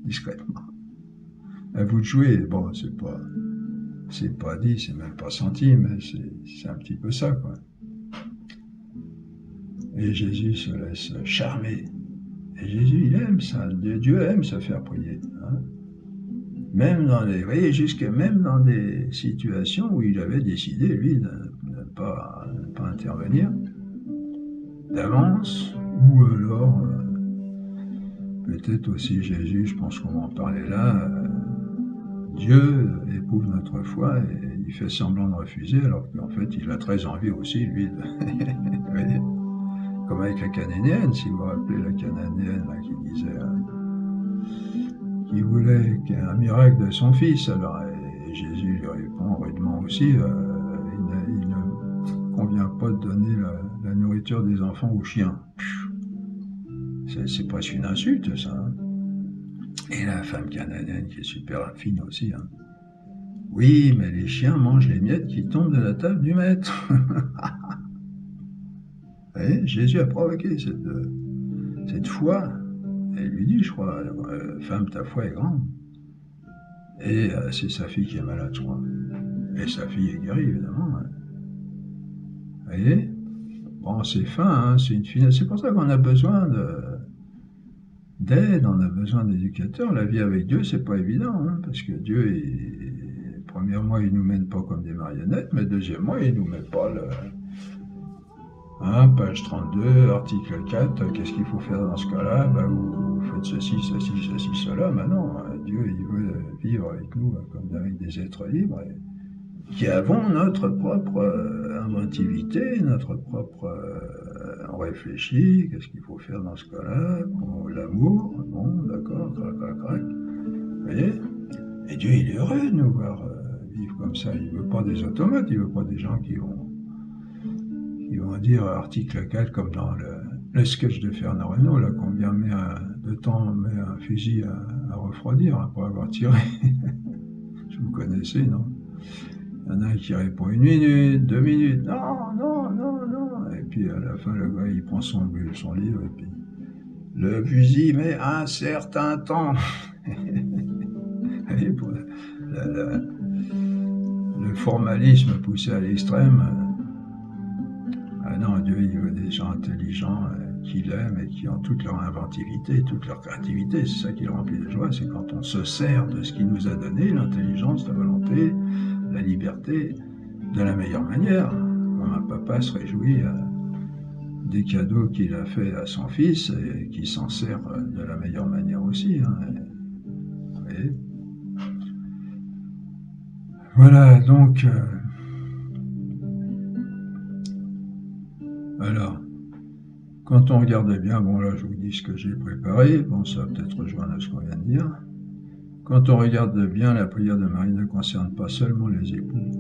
Discrètement. À vous de jouer. Bon, c'est pas dit, c'est même pas senti, mais c'est un petit peu ça, quoi. Et Jésus se laisse charmer. Et Jésus, il aime ça. Dieu aime se faire prier. Même dans vous voyez, même dans des situations où il avait décidé, lui, de ne pas intervenir d'avance, ou alors, peut-être aussi Jésus, je pense qu'on va en parler là, Dieu éprouve notre foi et il fait semblant de refuser, alors qu'en fait, il a très envie aussi, lui, vous voyez, comme avec la Cananéenne, si vous vous rappelez la Cananéenne, là, qui disait... qui voulait un miracle de son fils. Alors, et Jésus lui répond rudement aussi, il ne convient pas de donner la nourriture des enfants aux chiens. C'est presque une insulte, ça. Et la femme cananéenne qui est super fine aussi. Oui, mais les chiens mangent les miettes qui tombent de la table du maître. Et Jésus a provoqué cette foi. Et il lui dit, je crois, femme, ta foi est grande. Et c'est sa fille qui est malade, je crois. Et sa fille est guérie, évidemment. Vous voyez? Bon, c'est fin, c'est une finesse. C'est pour ça qu'on a besoin d'aide, on a besoin d'éducateurs. La vie avec Dieu, c'est pas évident, parce que Dieu, premièrement, il nous mène pas comme des marionnettes, mais deuxièmement, il nous met pas page 32, article 4, qu'est-ce qu'il faut faire dans ce cas-là? Vous faites ceci, cela. Non, Dieu, il veut vivre avec nous comme avec des êtres libres qui avons notre propre inventivité, notre propre... on réfléchit, qu'est-ce qu'il faut faire dans ce cas-là? Bon, l'amour, bon, d'accord, crac. Vous voyez? Et Dieu, il est heureux de nous voir vivre comme ça. Il veut pas des automates, il veut pas des gens qui vont dire article 4 comme dans le sketch de Fernand Reynaud, là, combien de temps on met un fusil à refroidir après avoir tiré. Vous connaissez, non? Il y en a un qui répond 1 minute, 2 minutes, non, non, non, non. Et puis à la fin, le gars, il prend son livre et puis le fusil met un certain temps. Et pour le formalisme poussé à l'extrême, ah non, Dieu, il veut des gens intelligents qu'il aime et qui ont toute leur inventivité, toute leur créativité. C'est ça qui le remplit de joie, c'est quand on se sert de ce qu'il nous a donné, l'intelligence, la volonté, la liberté, de la meilleure manière. Comme un papa se réjouit des cadeaux qu'il a fait à son fils et qui s'en sert de la meilleure manière aussi. Hein. Vous voyez ? Voilà, donc... alors, quand on regarde bien, bon là je vous dis ce que j'ai préparé, bon ça va peut-être rejoindre ce qu'on vient de dire. Quand on regarde bien, la prière de Marie ne concerne pas seulement les époux,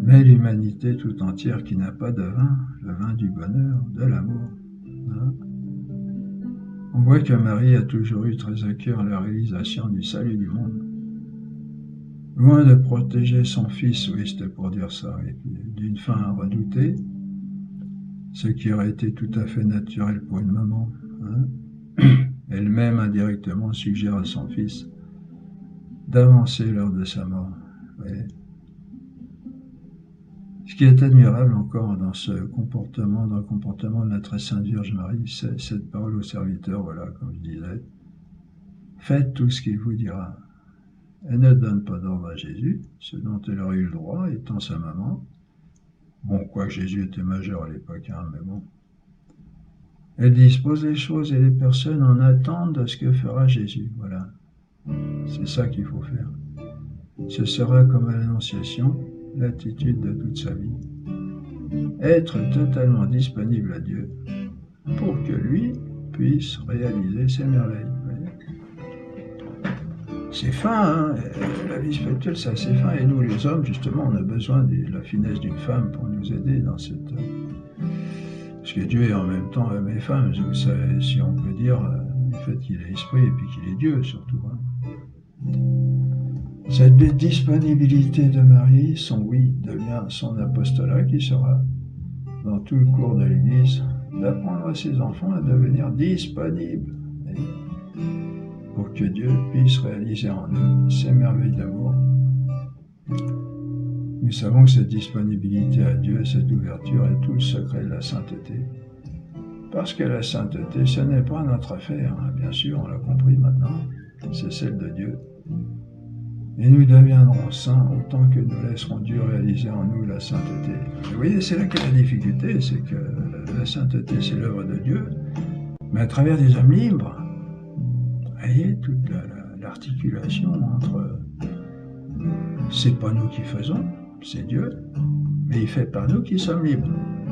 mais l'humanité tout entière qui n'a pas de vin, le vin du bonheur, de l'amour. Hein? On voit que Marie a toujours eu très à cœur la réalisation du salut du monde. Loin de protéger son fils, oui c'était pour dire ça, d'une fin redoutée, ce qui aurait été tout à fait naturel pour une maman. Hein? Elle-même indirectement suggère à son fils d'avancer lors de sa mort. Oui. Ce qui est admirable encore dans ce comportement, dans le comportement de la très sainte Vierge Marie, c'est cette parole au serviteur, voilà, comme je disais. Faites tout ce qu'il vous dira. Elle ne donne pas d'ordre à Jésus, ce dont elle aurait eu le droit, étant sa maman. Bon, quoique Jésus était majeur à l'époque, hein, mais bon. Elle dispose les choses et les personnes en attente de ce que fera Jésus, voilà. C'est ça qu'il faut faire. Ce sera comme à l'Annonciation, l'attitude de toute sa vie. Être totalement disponible à Dieu pour que lui puisse réaliser ses merveilles. C'est fin, hein. La vie spirituelle, c'est assez fin, et nous les hommes, justement, on a besoin de la finesse d'une femme pour nous aider dans cette... Parce que Dieu est en même temps homme et femme, si on peut dire, du fait qu'il est esprit et puis qu'il est Dieu, surtout. Hein. Cette disponibilité de Marie, son oui, devient son apostolat qui sera, dans tout le cours de l'Église, d'apprendre à ses enfants à devenir disponibles pour que Dieu puisse réaliser en eux ses merveilles d'amour. Nous savons que cette disponibilité à Dieu, cette ouverture est tout le secret de la sainteté. Parce que la sainteté, ce n'est pas notre affaire, hein, bien sûr, on l'a compris maintenant, c'est celle de Dieu. Et nous deviendrons saints autant que nous laisserons Dieu réaliser en nous la sainteté. Vous voyez, c'est là qu'est la difficulté, c'est que la sainteté, c'est l'œuvre de Dieu, mais à travers des hommes libres. Vous voyez, toute l'articulation entre... C'est pas nous qui faisons, c'est Dieu, mais il fait par nous qui sommes libres.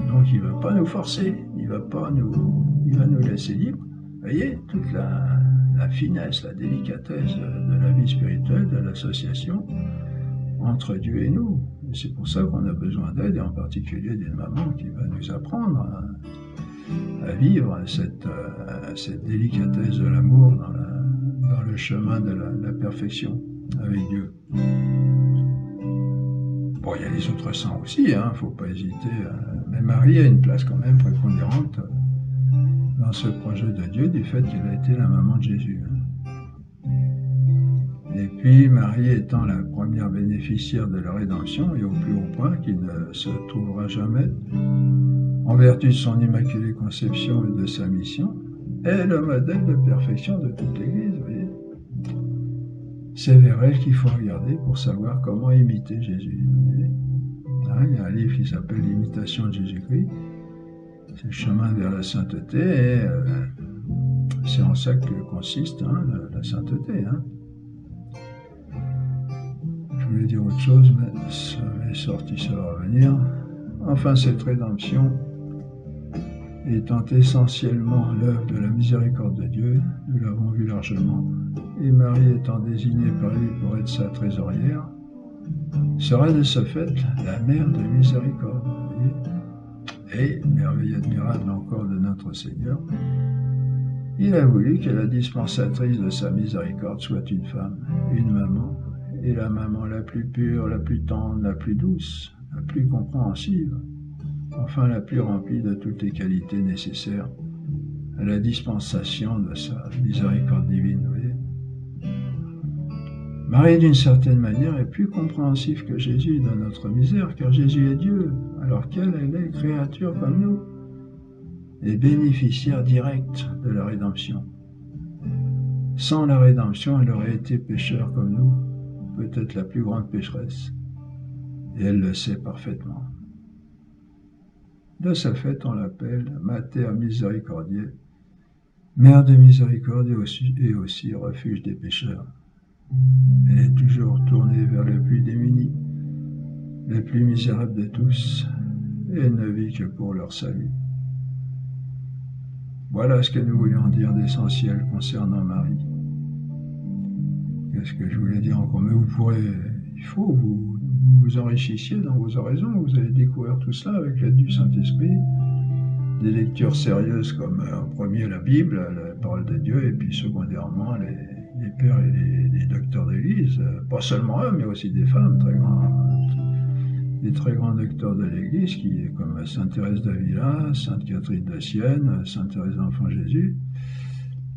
Donc il ne veut pas nous forcer, il va nous laisser libres. Vous voyez, toute la finesse, la délicatesse de la vie spirituelle, de l'association entre Dieu et nous. Et c'est pour ça qu'on a besoin d'aide, et en particulier d'une maman qui va nous apprendre à vivre cette délicatesse de l'amour dans le chemin de la perfection avec Dieu. Bon, il y a les autres saints aussi, hein, faut pas hésiter. Mais Marie a une place quand même prépondérante dans ce projet de Dieu, du fait qu'elle a été la maman de Jésus. Et puis, Marie étant la première bénéficiaire de la rédemption, et au plus haut point, qui ne se trouvera jamais, en vertu de son immaculée conception et de sa mission, est le modèle de perfection de toute l'Église, vous voyez. C'est vers elle qu'il faut regarder pour savoir comment imiter Jésus. Il y a un livre qui s'appelle l'imitation de Jésus-Christ. C'est le chemin vers la sainteté, et c'est en ça que consiste la sainteté. Hein. Je voulais dire autre chose, mais ça m'est sorti, ça va revenir. Enfin, cette rédemption étant essentiellement l'œuvre de la miséricorde de Dieu, nous l'avons vu largement, et Marie étant désignée par lui pour être sa trésorière, sera de ce fait la mère de miséricorde. Et, merveille admirable encore de notre Seigneur, il a voulu que la dispensatrice de sa miséricorde soit une femme, une maman, est la maman la plus pure, la plus tendre, la plus douce, la plus compréhensive, enfin la plus remplie de toutes les qualités nécessaires à la dispensation de sa miséricorde divine. Vous voyez. Marie, d'une certaine manière, est plus compréhensive que Jésus dans notre misère, car Jésus est Dieu, alors qu'elle, elle est créature comme nous, et bénéficiaire directe de la rédemption. Sans la rédemption, elle aurait été pécheur comme nous, peut-être la plus grande pécheresse, et elle le sait parfaitement. De ce fait, on l'appelle Mater Misericordiae, Mère de miséricorde et aussi refuge des pécheurs. Elle est toujours tournée vers les plus démunis, les plus misérables de tous, et elle ne vit que pour leur salut. Voilà ce que nous voulions dire d'essentiel concernant Marie. Qu'est-ce que je voulais dire encore? Mais il faut que vous vous enrichissiez dans vos oraisons. Vous allez découvrir tout cela avec l'aide du Saint-Esprit. Des lectures sérieuses comme en premier la Bible, la parole de Dieu, et puis secondairement les pères et les docteurs d'Église. Pas seulement eux, mais aussi des femmes des très grands docteurs de l'Église, comme Sainte Thérèse d'Avila, Sainte Catherine de Sienne, Sainte Thérèse d'Enfant Jésus,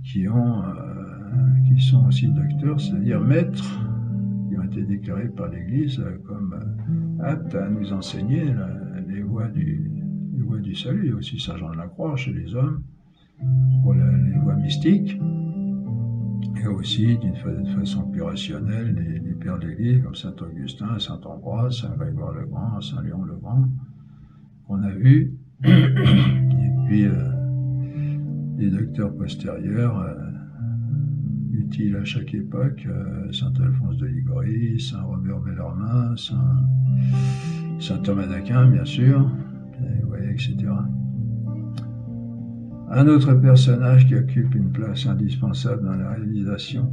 qui sont aussi docteurs, c'est-à-dire maîtres, qui ont été déclarés par l'Église comme aptes à nous enseigner les voies du salut. Il y a aussi Saint Jean de la Croix chez les hommes, pour les voies mystiques, et aussi d'une façon plus rationnelle les pères de l'Église comme Saint Augustin, Saint Ambroise, Saint Grégoire le Grand, Saint Léon le Grand, qu'on a vu, et puis les docteurs postérieurs, utiles à chaque époque, Saint Alphonse de Liguori, Saint Robert Bellarmin, Saint Thomas d'Aquin, bien sûr, et, vous voyez, etc. Un autre personnage qui occupe une place indispensable dans la réalisation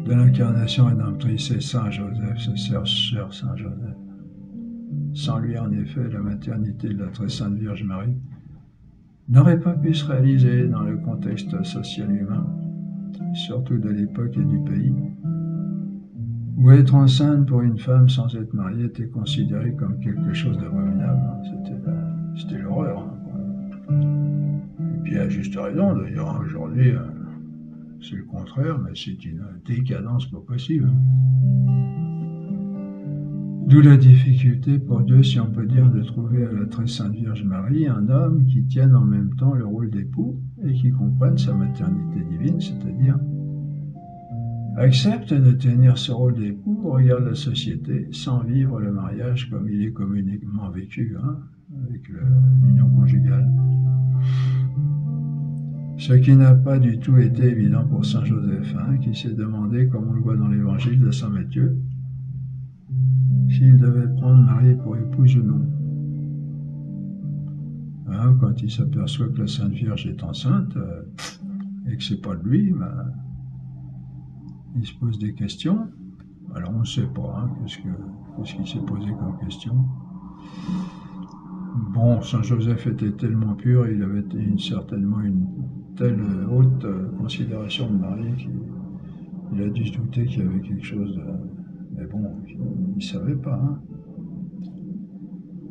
de l'incarnation rédemptrice, c'est Saint Joseph, ce cher Saint Joseph. Sans lui, en effet, la maternité de la très sainte Vierge Marie n'aurait pas pu se réaliser dans le contexte social humain, surtout de l'époque et du pays, où être enceinte pour une femme sans être mariée était considéré comme quelque chose d'abominable. C'était l'horreur. Et puis à juste raison, d'ailleurs, aujourd'hui, c'est le contraire, mais c'est une décadence pas possible. D'où la difficulté pour Dieu, si on peut dire, de trouver à la très sainte Vierge Marie un homme qui tienne en même temps le rôle d'époux et qui comprenne sa maternité divine, c'est-à-dire accepte de tenir ce rôle d'époux au regard de la société sans vivre le mariage comme il est communément vécu, avec l'union conjugale. Ce qui n'a pas du tout été évident pour Saint Joseph, qui s'est demandé, comme on le voit dans l'évangile de Saint Matthieu, s'il devait prendre Marie pour épouse ou non. Quand il s'aperçoit que la Sainte Vierge est enceinte et que c'est pas de lui, il se pose des questions. Alors on ne sait pas qu'est-ce qu'il s'est posé comme question. Bon, Saint Joseph était tellement pur, il avait certainement une telle haute considération de Marie qu'il a dû se douter qu'il y avait quelque chose de... Mais bon, il ne savait pas.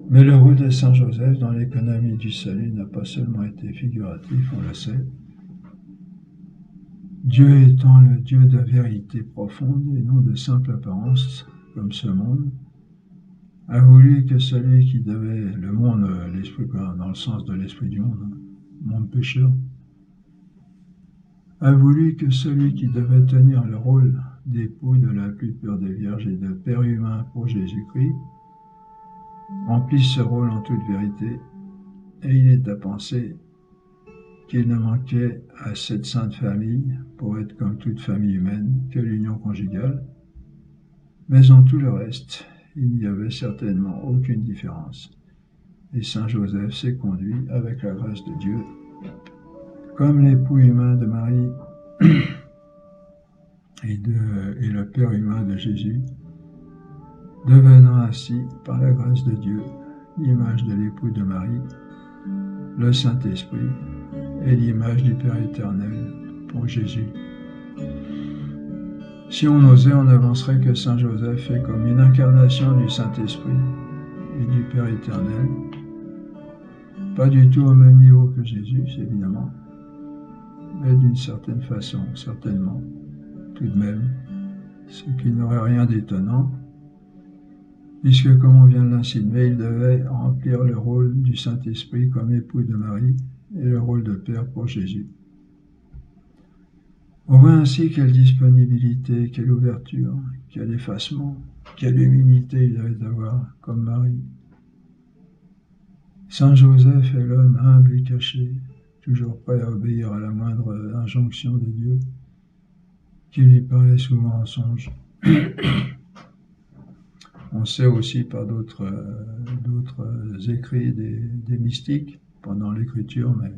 Mais le rôle de Saint Joseph dans l'économie du salut n'a pas seulement été figuratif, on le sait. Dieu étant le Dieu de vérité profonde et non de simple apparence, comme ce monde, a voulu que celui qui devait, le monde, l'esprit, dans le sens de l'esprit du monde, monde pécheur, a voulu que celui qui devait tenir le rôle d'époux de la plus pure des vierges et de père humain pour Jésus-Christ remplisse ce rôle en toute vérité, et il est à penser qu'il ne manquait à cette sainte famille, pour être comme toute famille humaine, que l'union conjugale, mais en tout le reste, il n'y avait certainement aucune différence, et Saint Joseph s'est conduit avec la grâce de Dieu, comme l'époux humain de Marie et le père humain de Jésus, devenant ainsi, par la grâce de Dieu, l'image de l'époux de Marie, le Saint-Esprit et l'image du Père éternel pour Jésus. Si on osait, on avancerait que Saint Joseph est comme une incarnation du Saint-Esprit et du Père éternel. Pas du tout au même niveau que Jésus, évidemment, mais d'une certaine façon, certainement, tout de même, ce qui n'aurait rien d'étonnant, puisque, comme on vient de l'insinuer, il devait remplir le rôle du Saint-Esprit comme époux de Marie et le rôle de Père pour Jésus. On voit ainsi quelle disponibilité, quelle ouverture, quel effacement, quelle humilité il devait avoir comme Marie. Saint Joseph est l'homme humble et caché, toujours prêt à obéir à la moindre injonction de Dieu, qui lui parlait souvent en songe. On sait aussi par d'autres écrits des mystiques pendant l'écriture, mais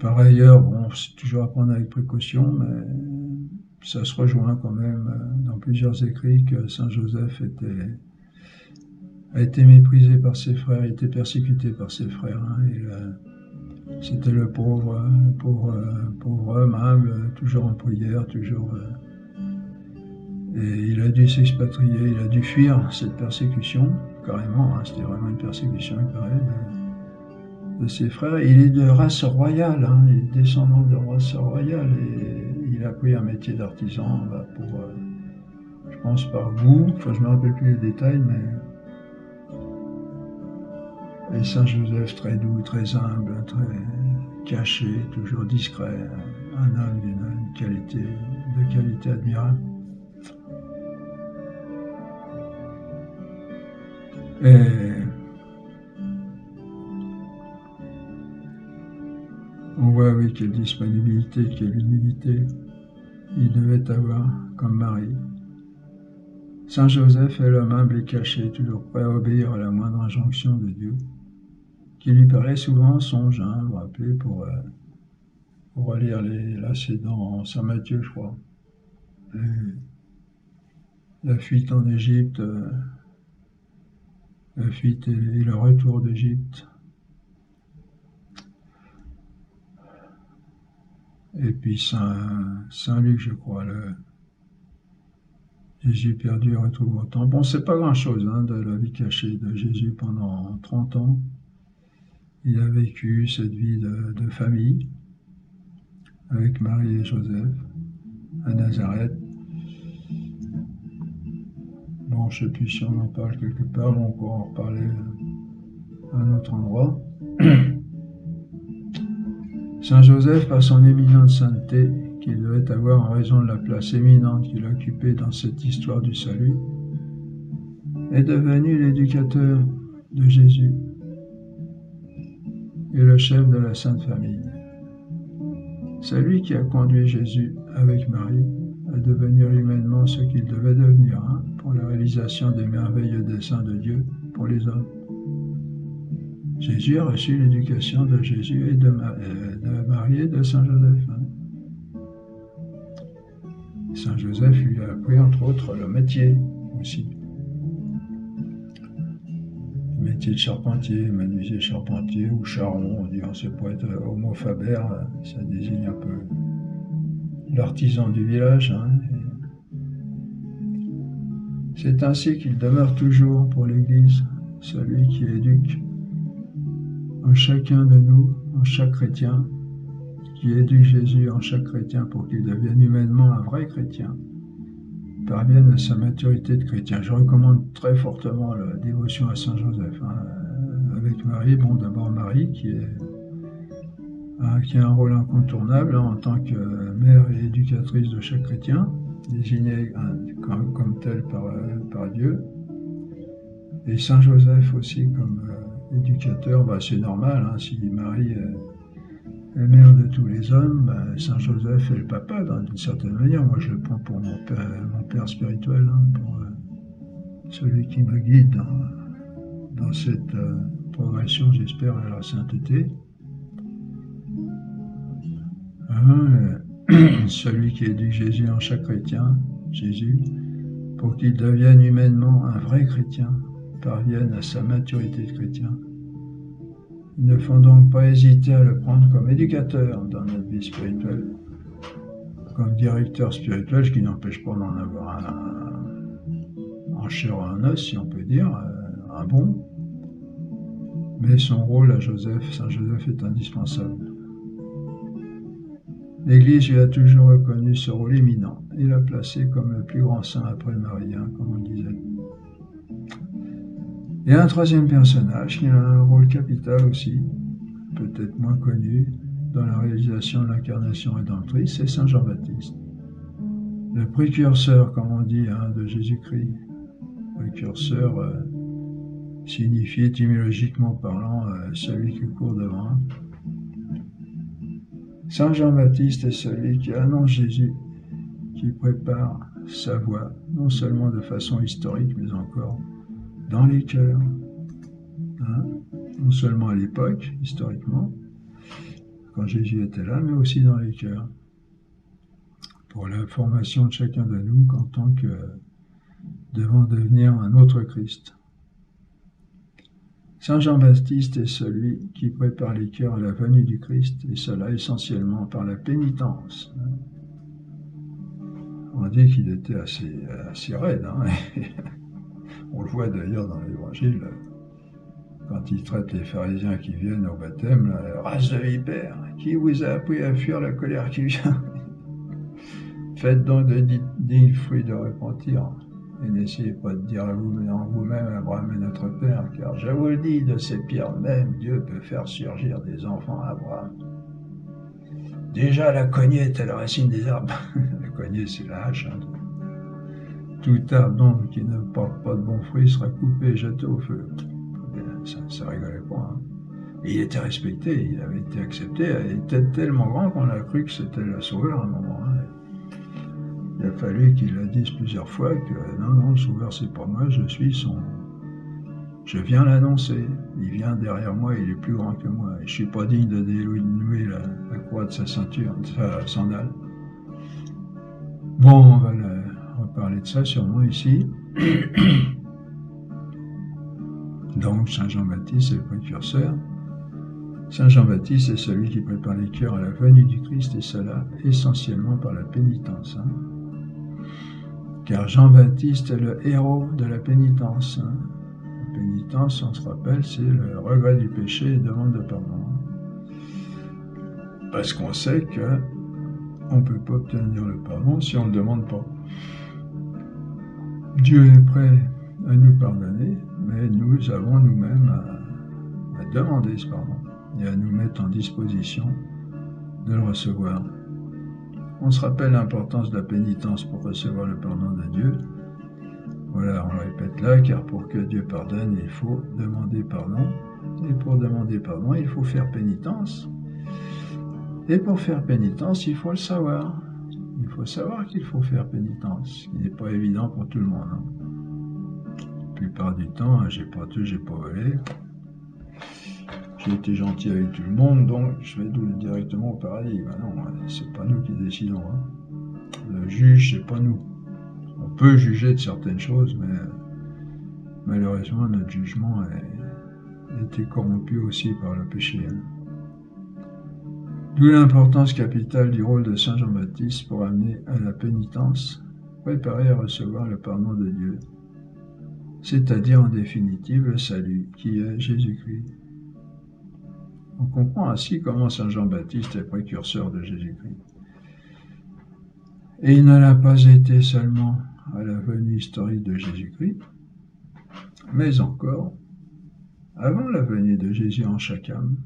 par ailleurs, bon, c'est toujours à prendre avec précaution, mais ça se rejoint quand même dans plusieurs écrits que Saint Joseph a été méprisé par ses frères, était persécuté par ses frères. C'était le pauvre homme humble, toujours en prière, toujours. Et il a dû s'expatrier, il a dû fuir cette persécution, carrément, c'était vraiment une persécution, il paraît, de ses frères. Il est de race royale, il est descendant de race royale, et il a pris un métier d'artisan pour, je pense par goût, je ne me rappelle plus les détails, mais. Et Saint Joseph, très doux, très humble, très caché, toujours discret, un homme de qualité admirable. Et on voit, oui, quelle disponibilité, quelle humilité il devait avoir comme Marie. Saint Joseph est l'homme humble et caché, toujours prêt à obéir à la moindre injonction de Dieu, qui lui parlait souvent en songe, vous vous rappelez, pour relire là c'est dans Saint Matthieu, je crois, la fuite en Égypte, la fuite et le retour d'Égypte. Et puis Saint Luc, je crois, le Jésus perdu retrouve au temple. Bon, c'est pas grand-chose de la vie cachée de Jésus pendant 30 ans. Il a vécu cette vie de famille avec Marie et Joseph à Nazareth. Bon, je ne sais plus si on en parle quelque part, mais on pourra en reparler à un autre endroit. Saint Joseph, par son éminente sainteté qu'il devait avoir en raison de la place éminente qu'il occupait dans cette histoire du salut, est devenu l'éducateur de Jésus et le chef de la Sainte Famille. C'est lui qui a conduit Jésus avec Marie à devenir humainement ce qu'il devait devenir pour la réalisation des merveilleux desseins de Dieu pour les hommes. Jésus a reçu l'éducation de Jésus et de Marie et de Saint Joseph. Saint Joseph lui a appris entre autres le métier aussi. Le métier de charpentier, menuisier charpentier ou charron, on dit, ça peut être homo faber, ça désigne un peu l'artisan du village. C'est ainsi qu'il demeure toujours pour l'Église, celui qui éduque en chacun de nous, en chaque chrétien, qui éduque Jésus en chaque chrétien pour qu'il devienne humainement un vrai chrétien, parvienne à sa maturité de chrétien. Je recommande très fortement la dévotion à Saint Joseph. Avec Marie, bon, d'abord Marie qui a un rôle incontournable en tant que mère et éducatrice de chaque chrétien, désignée comme telle par Dieu, et Saint Joseph aussi comme éducateur. C'est normal, si Marie est mère de tous les hommes, Saint Joseph est le papa d'une certaine manière. Moi je le prends pour mon père spirituel, pour celui qui me guide dans cette progression, j'espère, à la sainteté. Celui qui éduque Jésus en chaque chrétien, Jésus, pour qu'il devienne humainement un vrai chrétien, parvienne à sa maturité de chrétien. Il ne faut donc pas hésiter à le prendre comme éducateur dans notre vie spirituelle. comme directeur spirituel, ce qui n'empêche pas d'en avoir en chair ou en os, si on peut dire, un bon. Mais son rôle à Saint Joseph est indispensable. L'Église lui a toujours reconnu ce rôle éminent et l'a placé comme le plus grand saint après Marie, comme on le disait. Et un troisième personnage qui a un rôle capital aussi, peut-être moins connu, dans la réalisation de l'incarnation rédemptrice, c'est Saint Jean-Baptiste. Le précurseur, comme on dit, de Jésus-Christ. Précurseur signifie étymologiquement parlant celui qui court devant. Saint Jean-Baptiste est celui qui annonce Jésus, qui prépare sa voie, non seulement de façon historique, mais encore dans les cœurs. Non seulement à l'époque, historiquement, quand Jésus était là, mais aussi dans les cœurs. Pour la formation de chacun de nous en tant que devant devenir un autre Christ. Saint Jean-Baptiste est celui qui prépare les cœurs à la venue du Christ, et cela essentiellement par la pénitence. On dit qu'il était assez raide. On le voit d'ailleurs dans l'Évangile, quand il traite les pharisiens qui viennent au baptême, la race de vipères, qui vous a appris à fuir la colère qui vient. Faites donc de dignes fruits de repentir. Et n'essayez pas de dire à vous-même, Abraham est notre Père, car je vous le dis, de ces pierres même, Dieu peut faire surgir des enfants à Abraham. Déjà, la cognée est la racine des arbres. La cognée, c'est la hache. Tout arbre donc qui ne porte pas de bons fruits sera coupé et jeté au feu. Ça rigolait pas. Et il était respecté, il avait été accepté. Il était tellement grand qu'on a cru que c'était le sauveur à un moment. Il a fallu qu'il le dise plusieurs fois que non, le sauveur c'est pas moi, je viens l'annoncer. Il vient derrière moi, il est plus grand que moi. Et je suis pas digne de dénouer la croix de sa ceinture, de sa sandale. Bon, on va reparler de ça sûrement ici. Donc, Saint Jean-Baptiste est le précurseur. Saint Jean-Baptiste est celui qui prépare les cœurs à la venue du Christ, et cela essentiellement par la pénitence. Car Jean-Baptiste est le héros de la pénitence. La pénitence, on se rappelle, c'est le regret du péché et demande de pardon. Parce qu'on sait qu'on ne peut pas obtenir le pardon si on ne le demande pas. Dieu est prêt à nous pardonner, mais nous avons nous-mêmes à demander ce pardon et à nous mettre en disposition de le recevoir. On se rappelle l'importance de la pénitence pour recevoir le pardon de Dieu. Voilà, on le répète là, car pour que Dieu pardonne, il faut demander pardon. Et pour demander pardon, il faut faire pénitence. Et pour faire pénitence, il faut le savoir. Il faut savoir qu'il faut faire pénitence, ce qui n'est pas évident pour tout le monde. La plupart du temps, j'ai pas volé. J'ai été gentil avec tout le monde, donc je vais directement au paradis. Ben non, c'est pas nous qui décidons. Le juge, c'est pas nous. On peut juger de certaines choses, mais malheureusement, notre jugement a été corrompu aussi par le péché. D'où l'importance capitale du rôle de Saint Jean-Baptiste pour amener à la pénitence, préparer à recevoir le pardon de Dieu, c'est-à-dire en définitive le salut, qui est Jésus-Christ. On comprend ainsi comment Saint Jean-Baptiste est précurseur de Jésus-Christ. Et il ne l'a pas été seulement à la venue historique de Jésus-Christ, mais encore avant la venue de Jésus en chaque âme.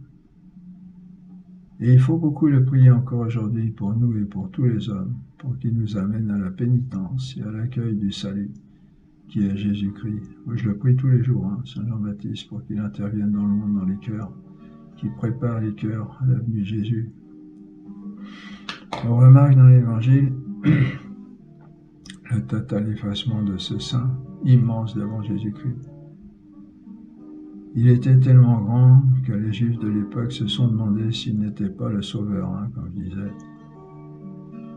Et il faut beaucoup le prier encore aujourd'hui pour nous et pour tous les hommes, pour qu'il nous amène à la pénitence et à l'accueil du salut, qui est Jésus-Christ. Moi, je le prie tous les jours, Saint Jean-Baptiste, pour qu'il intervienne dans le monde, dans les cœurs, qui prépare les cœurs à la venue de Jésus. On remarque dans l'Évangile le total effacement de ce saint immense devant Jésus-Christ. Il était tellement grand que les Juifs de l'époque se sont demandé s'il n'était pas le Sauveur, comme je disais.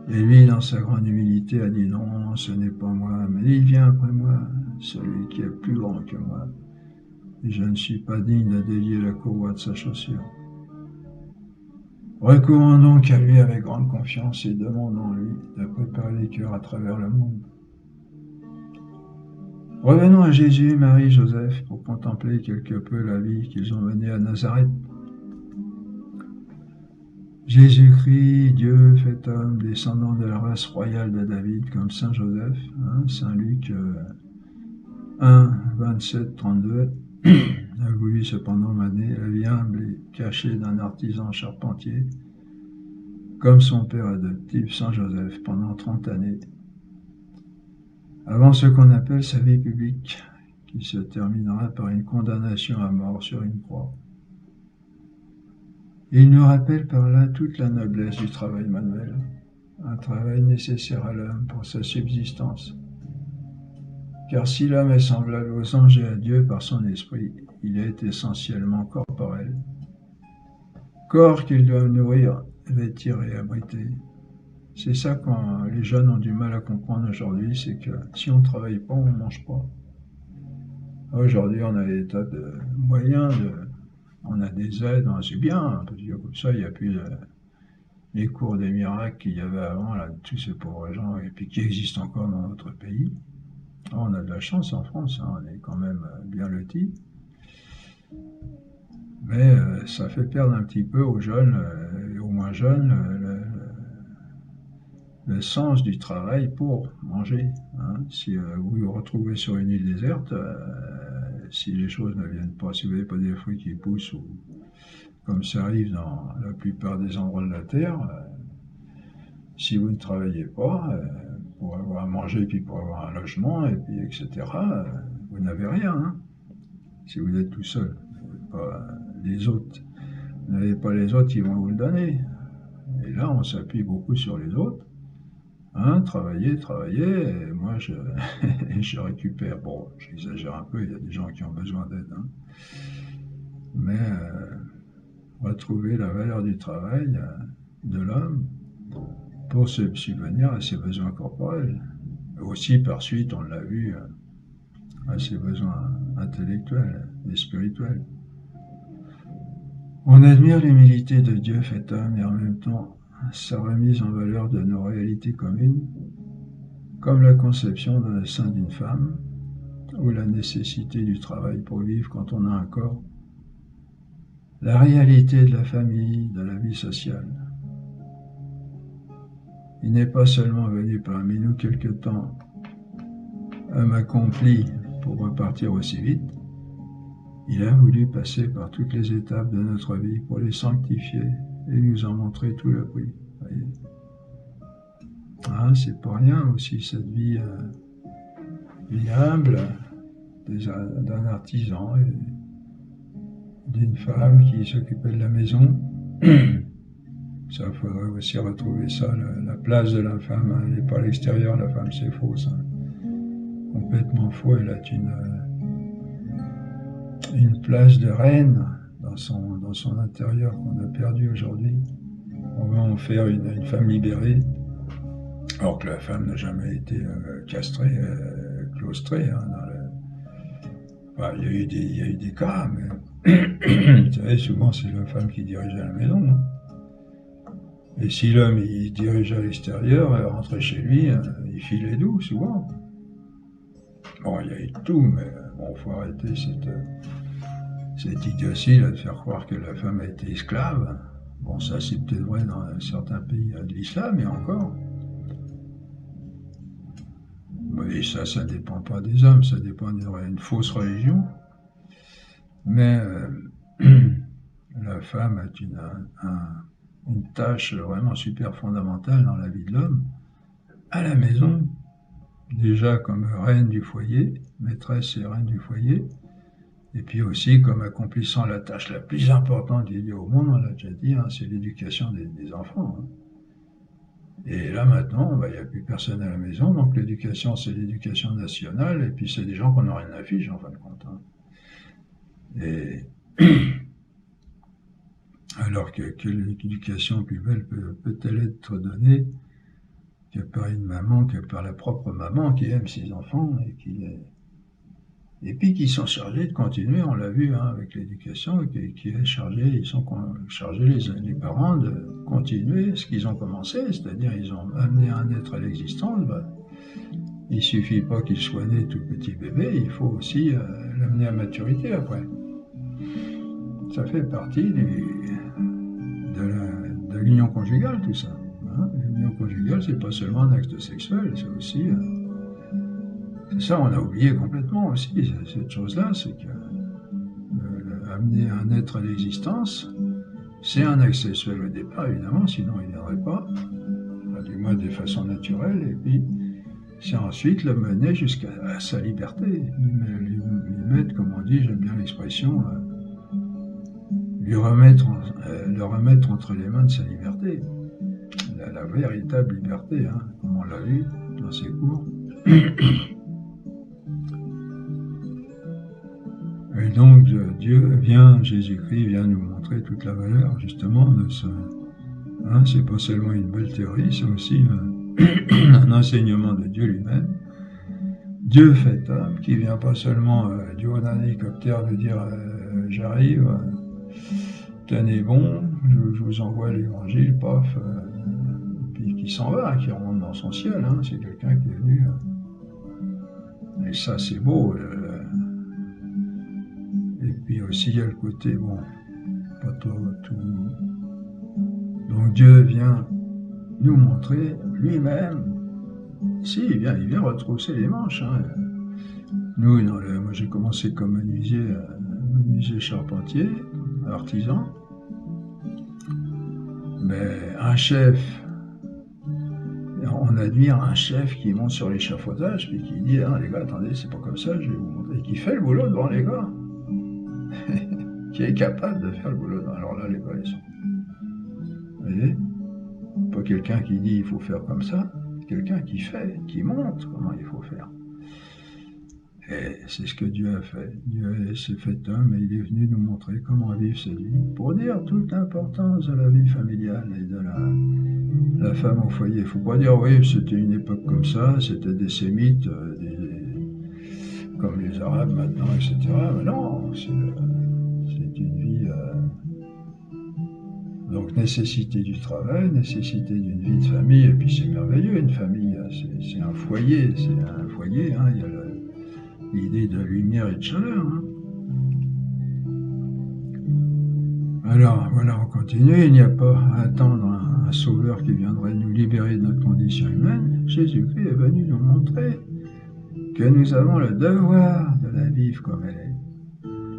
Et lui, dans sa grande humilité, a dit non, ce n'est pas moi, mais il vient après moi, celui qui est plus grand que moi. Et je ne suis pas digne de délier la courroie de sa chaussure. Recourons donc à lui avec grande confiance et demandons-lui de préparer les cœurs à travers le monde. Revenons à Jésus, Marie, Joseph pour contempler quelque peu la vie qu'ils ont menée à Nazareth. Jésus-Christ, Dieu fait homme, descendant de la race royale de David, comme Saint Joseph, Saint Luc 1, 27, 32, a voulu cependant mener la vie humble et cachée d'un artisan charpentier, comme son père adoptif Saint Joseph pendant 30 années, avant ce qu'on appelle sa vie publique, qui se terminera par une condamnation à mort sur une croix. Et il nous rappelle par là toute la noblesse du travail manuel, un travail nécessaire à l'homme pour sa subsistance. Car si l'homme est semblable aux anges et à Dieu par son esprit, il est essentiellement corporel, corps qu'il doit nourrir, vêtir et abriter. C'est ça quand les jeunes ont du mal à comprendre aujourd'hui, c'est que si on ne travaille pas, on ne mange pas. Aujourd'hui, on a des tas de moyens, on a des aides, c'est bien, parce que comme ça, il n'y a plus les cours des miracles qu'il y avait avant, là, tous ces pauvres gens, et puis qui existent encore dans notre pays. Alors, on a de la chance en France, on est quand même bien lotis. Mais ça fait perdre un petit peu aux jeunes et aux moins jeunes le sens du travail pour manger. Si vous vous retrouvez sur une île déserte, si les choses ne viennent pas, si vous n'avez pas des fruits qui poussent, ou comme ça arrive dans la plupart des endroits de la Terre, si vous ne travaillez pas pour avoir à manger, puis pour avoir un logement, et puis etc., vous n'avez rien. Si vous êtes tout seul, pas les autres. Vous n'avez pas les autres qui vont vous le donner. Et là, on s'appuie beaucoup sur les autres. Travailler, et moi je récupère. Bon, j'exagère un peu, il y a des gens qui ont besoin d'aide. Mais retrouver la valeur du travail de l'homme pour se subvenir à ses besoins corporels. Aussi, par suite, on l'a vu, à ses besoins intellectuels et spirituels. On admire l'humilité de Dieu fait homme et en même temps sa remise en valeur de nos réalités communes, comme la conception dans le sein d'une femme, ou la nécessité du travail pour vivre quand on a un corps, la réalité de la famille, de la vie sociale. Il n'est pas seulement venu parmi nous quelque temps, homme accompli pour repartir aussi vite, il a voulu passer par toutes les étapes de notre vie pour les sanctifier et nous en montrer tout le prix. Voyez. C'est pas rien aussi cette vie humble d'un artisan et d'une femme qui s'occupait de la maison. Ça, il faudrait aussi retrouver ça, la place de la femme. Elle n'est pas à l'extérieur, la femme, c'est faux, ça. Complètement faux, elle a une place de reine dans son intérieur qu'on a perdu aujourd'hui. On va en faire une femme libérée, alors que la femme n'a jamais été castrée, claustrée. Il y a eu des cas, mais vous savez, souvent c'est la femme qui dirige la maison. Et si l'homme il dirige à l'extérieur, rentre chez lui, il filait doux, souvent. Bon, il y a eu tout, mais bon, faut arrêter cette idiotie là, de faire croire que la femme a été esclave. Bon, ça c'est peut-être vrai dans certains pays de l'islam, et encore. Mais ça ne dépend pas des hommes, ça dépend d'une fausse religion. Mais la femme a une tâche vraiment super fondamentale dans la vie de l'homme, à la maison, déjà comme reine du foyer, maîtresse et reine du foyer, et puis aussi comme accomplissant la tâche la plus importante qu'il y a au monde, on l'a déjà dit, c'est l'éducation des enfants. Et là maintenant, il n'y a plus personne à la maison, donc l'éducation c'est l'éducation nationale, et puis c'est des gens qu'on n'a rien à fiche en fin de compte. Et alors que l'éducation plus belle peut-elle être donnée que par une maman, que par la propre maman qui aime ses enfants et qui et puis qui sont chargés de continuer, on l'a vu hein, avec l'éducation, qui est chargé, ils sont chargés les parents de continuer ce qu'ils ont commencé, c'est-à-dire ils ont amené un être à l'existence. Il suffit pas qu'il soit né tout petit bébé, il faut aussi l'amener à maturité après. Ça fait partie de l'union conjugale, tout ça. Hein. L'union conjugale, c'est pas seulement un acte sexuel, c'est aussi... ça, on a oublié complètement aussi, cette chose-là, c'est que amener un être à l'existence, c'est un acte sexuel au départ, évidemment, sinon il n'y viendrait pas, du moins de façon naturelle, et puis c'est ensuite le mener jusqu'à sa liberté, lui mettre, comme on dit, j'aime bien l'expression, le remettre entre les mains de sa liberté, la véritable liberté, hein, comme on l'a vu dans ces cours. Et donc Dieu vient, Jésus-Christ vient nous montrer toute la valeur justement de ce... Hein, c'est pas seulement une belle théorie, c'est aussi un enseignement de Dieu lui-même. Dieu fait homme, qui vient pas seulement du haut d'un hélicoptère de dire j'arrive, tenez bon, je vous envoie l'évangile, paf, puis qui s'en va, qui rentre dans son ciel, hein, c'est quelqu'un qui est venu. Et ça c'est beau. Et puis aussi il y a le côté, bon, pas tout. Donc Dieu vient nous montrer lui-même. Si, il vient retrousser les manches. Hein. Nous, moi j'ai commencé comme menuisier charpentier, artisan. Mais un chef, on admire un chef qui monte sur l'échafaudage puis qui dit ah, les gars, attendez, c'est pas comme ça, je vais vous montrer. Et qui fait le boulot devant les gars. Qui est capable de faire le boulot. Alors là, les gars, ils sont. Vous voyez? Pas quelqu'un qui dit il faut faire comme ça, quelqu'un qui fait, qui montre comment il faut faire. Et c'est ce que Dieu a fait. Dieu s'est fait homme et il est venu nous montrer comment vivre sa vie, pour dire toute l'importance de la vie familiale et de la femme au foyer. Il ne faut pas dire oui, c'était une époque comme ça, c'était des sémites, comme les Arabes maintenant, etc. Mais non, c'est une vie... Donc nécessité du travail, nécessité d'une vie de famille, et puis c'est merveilleux, une famille, c'est un foyer, hein, il y a l'idée de lumière et de chaleur. Hein. Alors voilà, on continue, il n'y a pas à attendre un sauveur qui viendrait nous libérer de notre condition humaine. Jésus-Christ est venu nous montrer que nous avons le devoir de la vivre comme elle est,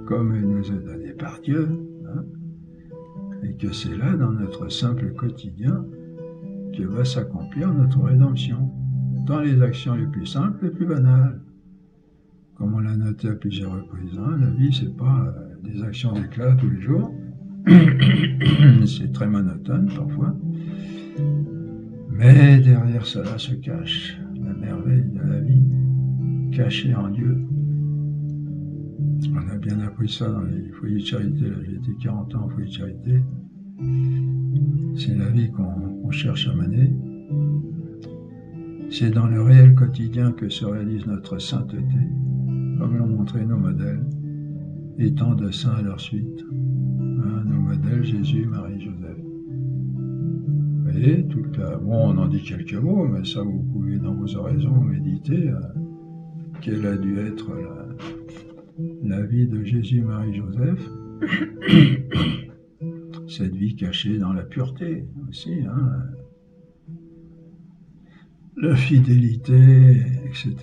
comme elle nous est donnée par Dieu. Hein. Et que c'est là, dans notre simple quotidien, que va s'accomplir notre rédemption, dans les actions les plus simples, les plus banales. Comme on l'a noté à plusieurs reprises, hein, la vie, c'est pas des actions d'éclat tous les jours, c'est très monotone parfois, mais derrière cela se cache la merveille de la vie, cachée en Dieu. On a bien appris ça dans les foyers de charité. J'ai été 40 ans au foyer de charité. C'est la vie qu'on cherche à mener. C'est dans le réel quotidien que se réalise notre sainteté, comme l'ont montré nos modèles, étant de saints à leur suite. Hein, nos modèles, Jésus, Marie, Joseph. Vous voyez, bon, on en dit quelques mots, mais ça, vous pouvez, dans vos oraisons, méditer quelle a dû être la vie de Jésus, Marie, Joseph, cette vie cachée dans la pureté aussi, hein, la fidélité, etc.,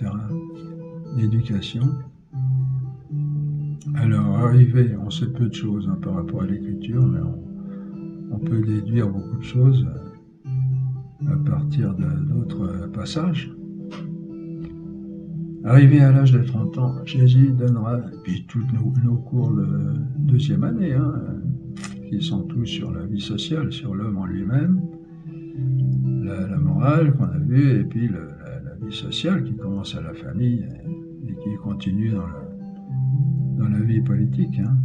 l'éducation. Alors, arrivé, on sait peu de choses hein, par rapport à l'écriture, mais on peut déduire beaucoup de choses à partir d'autres passages. Arrivé à l'âge de 30 ans, Jésus donnera, et puis tous nos cours de deuxième année, hein, qui sont tous sur la vie sociale, sur l'homme en lui-même, la morale qu'on a vue, et puis la vie sociale qui commence à la famille et qui continue dans la vie politique. Hein.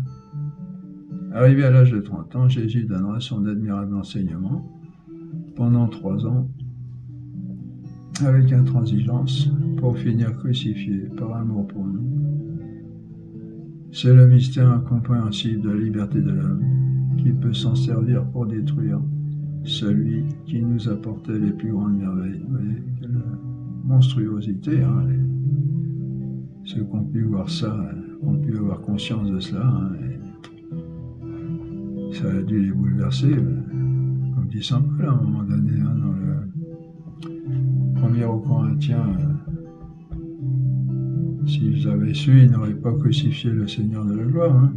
Arrivé à l'âge de 30 ans, Jésus donnera son admirable enseignement pendant 3 ans, avec intransigeance, pour finir crucifié par amour pour nous, C'est le mystère incompréhensible de la liberté de l'homme, qui peut s'en servir pour détruire celui qui nous apportait les plus grandes merveilles. Vous voyez, quelle monstruosité, hein, ceux qui ont pu voir ça, qui ont pu avoir conscience de cela, hein, ça a dû les bouleverser, comme dit saint Paul à un moment donné, hein, dans le premier aux Corinthiens. S'ils avaient su, ils n'auraient pas crucifié le Seigneur de la gloire. Hein.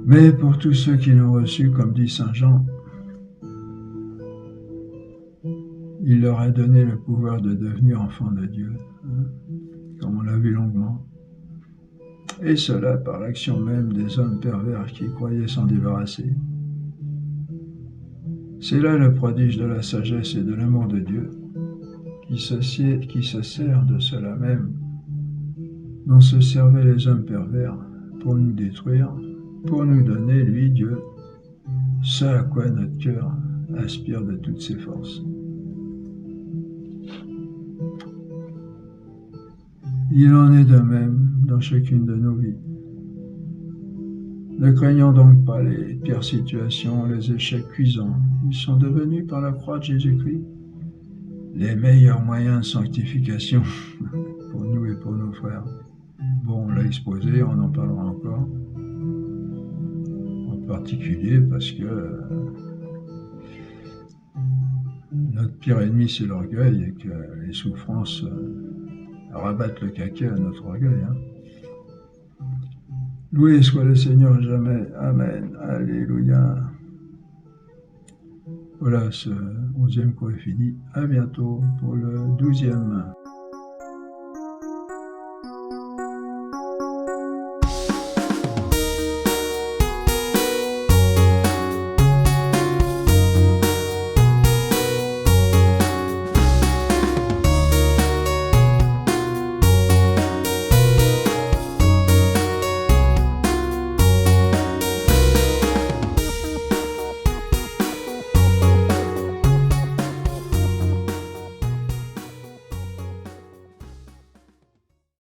Mais pour tous ceux qui l'ont reçu, comme dit saint Jean, il leur a donné le pouvoir de devenir enfants de Dieu, hein, comme on l'a vu longuement. Et cela par l'action même des hommes pervers qui croyaient s'en débarrasser. C'est là le prodige de la sagesse et de l'amour de Dieu, qui se sert de cela même, dont se servaient les hommes pervers pour nous détruire, pour nous donner, lui, Dieu, ce à quoi notre cœur aspire de toutes ses forces. Il en est de même dans chacune de nos vies. Ne craignons donc pas les pires situations, les échecs cuisants. Ils sont devenus par la croix de Jésus-Christ les meilleurs moyens de sanctification pour nous et pour nos frères. Bon, on l'a exposé, on en parlera encore. En particulier parce que notre pire ennemi, c'est l'orgueil et que les souffrances rabattent le caquet à notre orgueil. Hein. Loué soit le Seigneur jamais. Amen. Alléluia. Voilà, ce 11e cours est fini. À bientôt pour le 12e.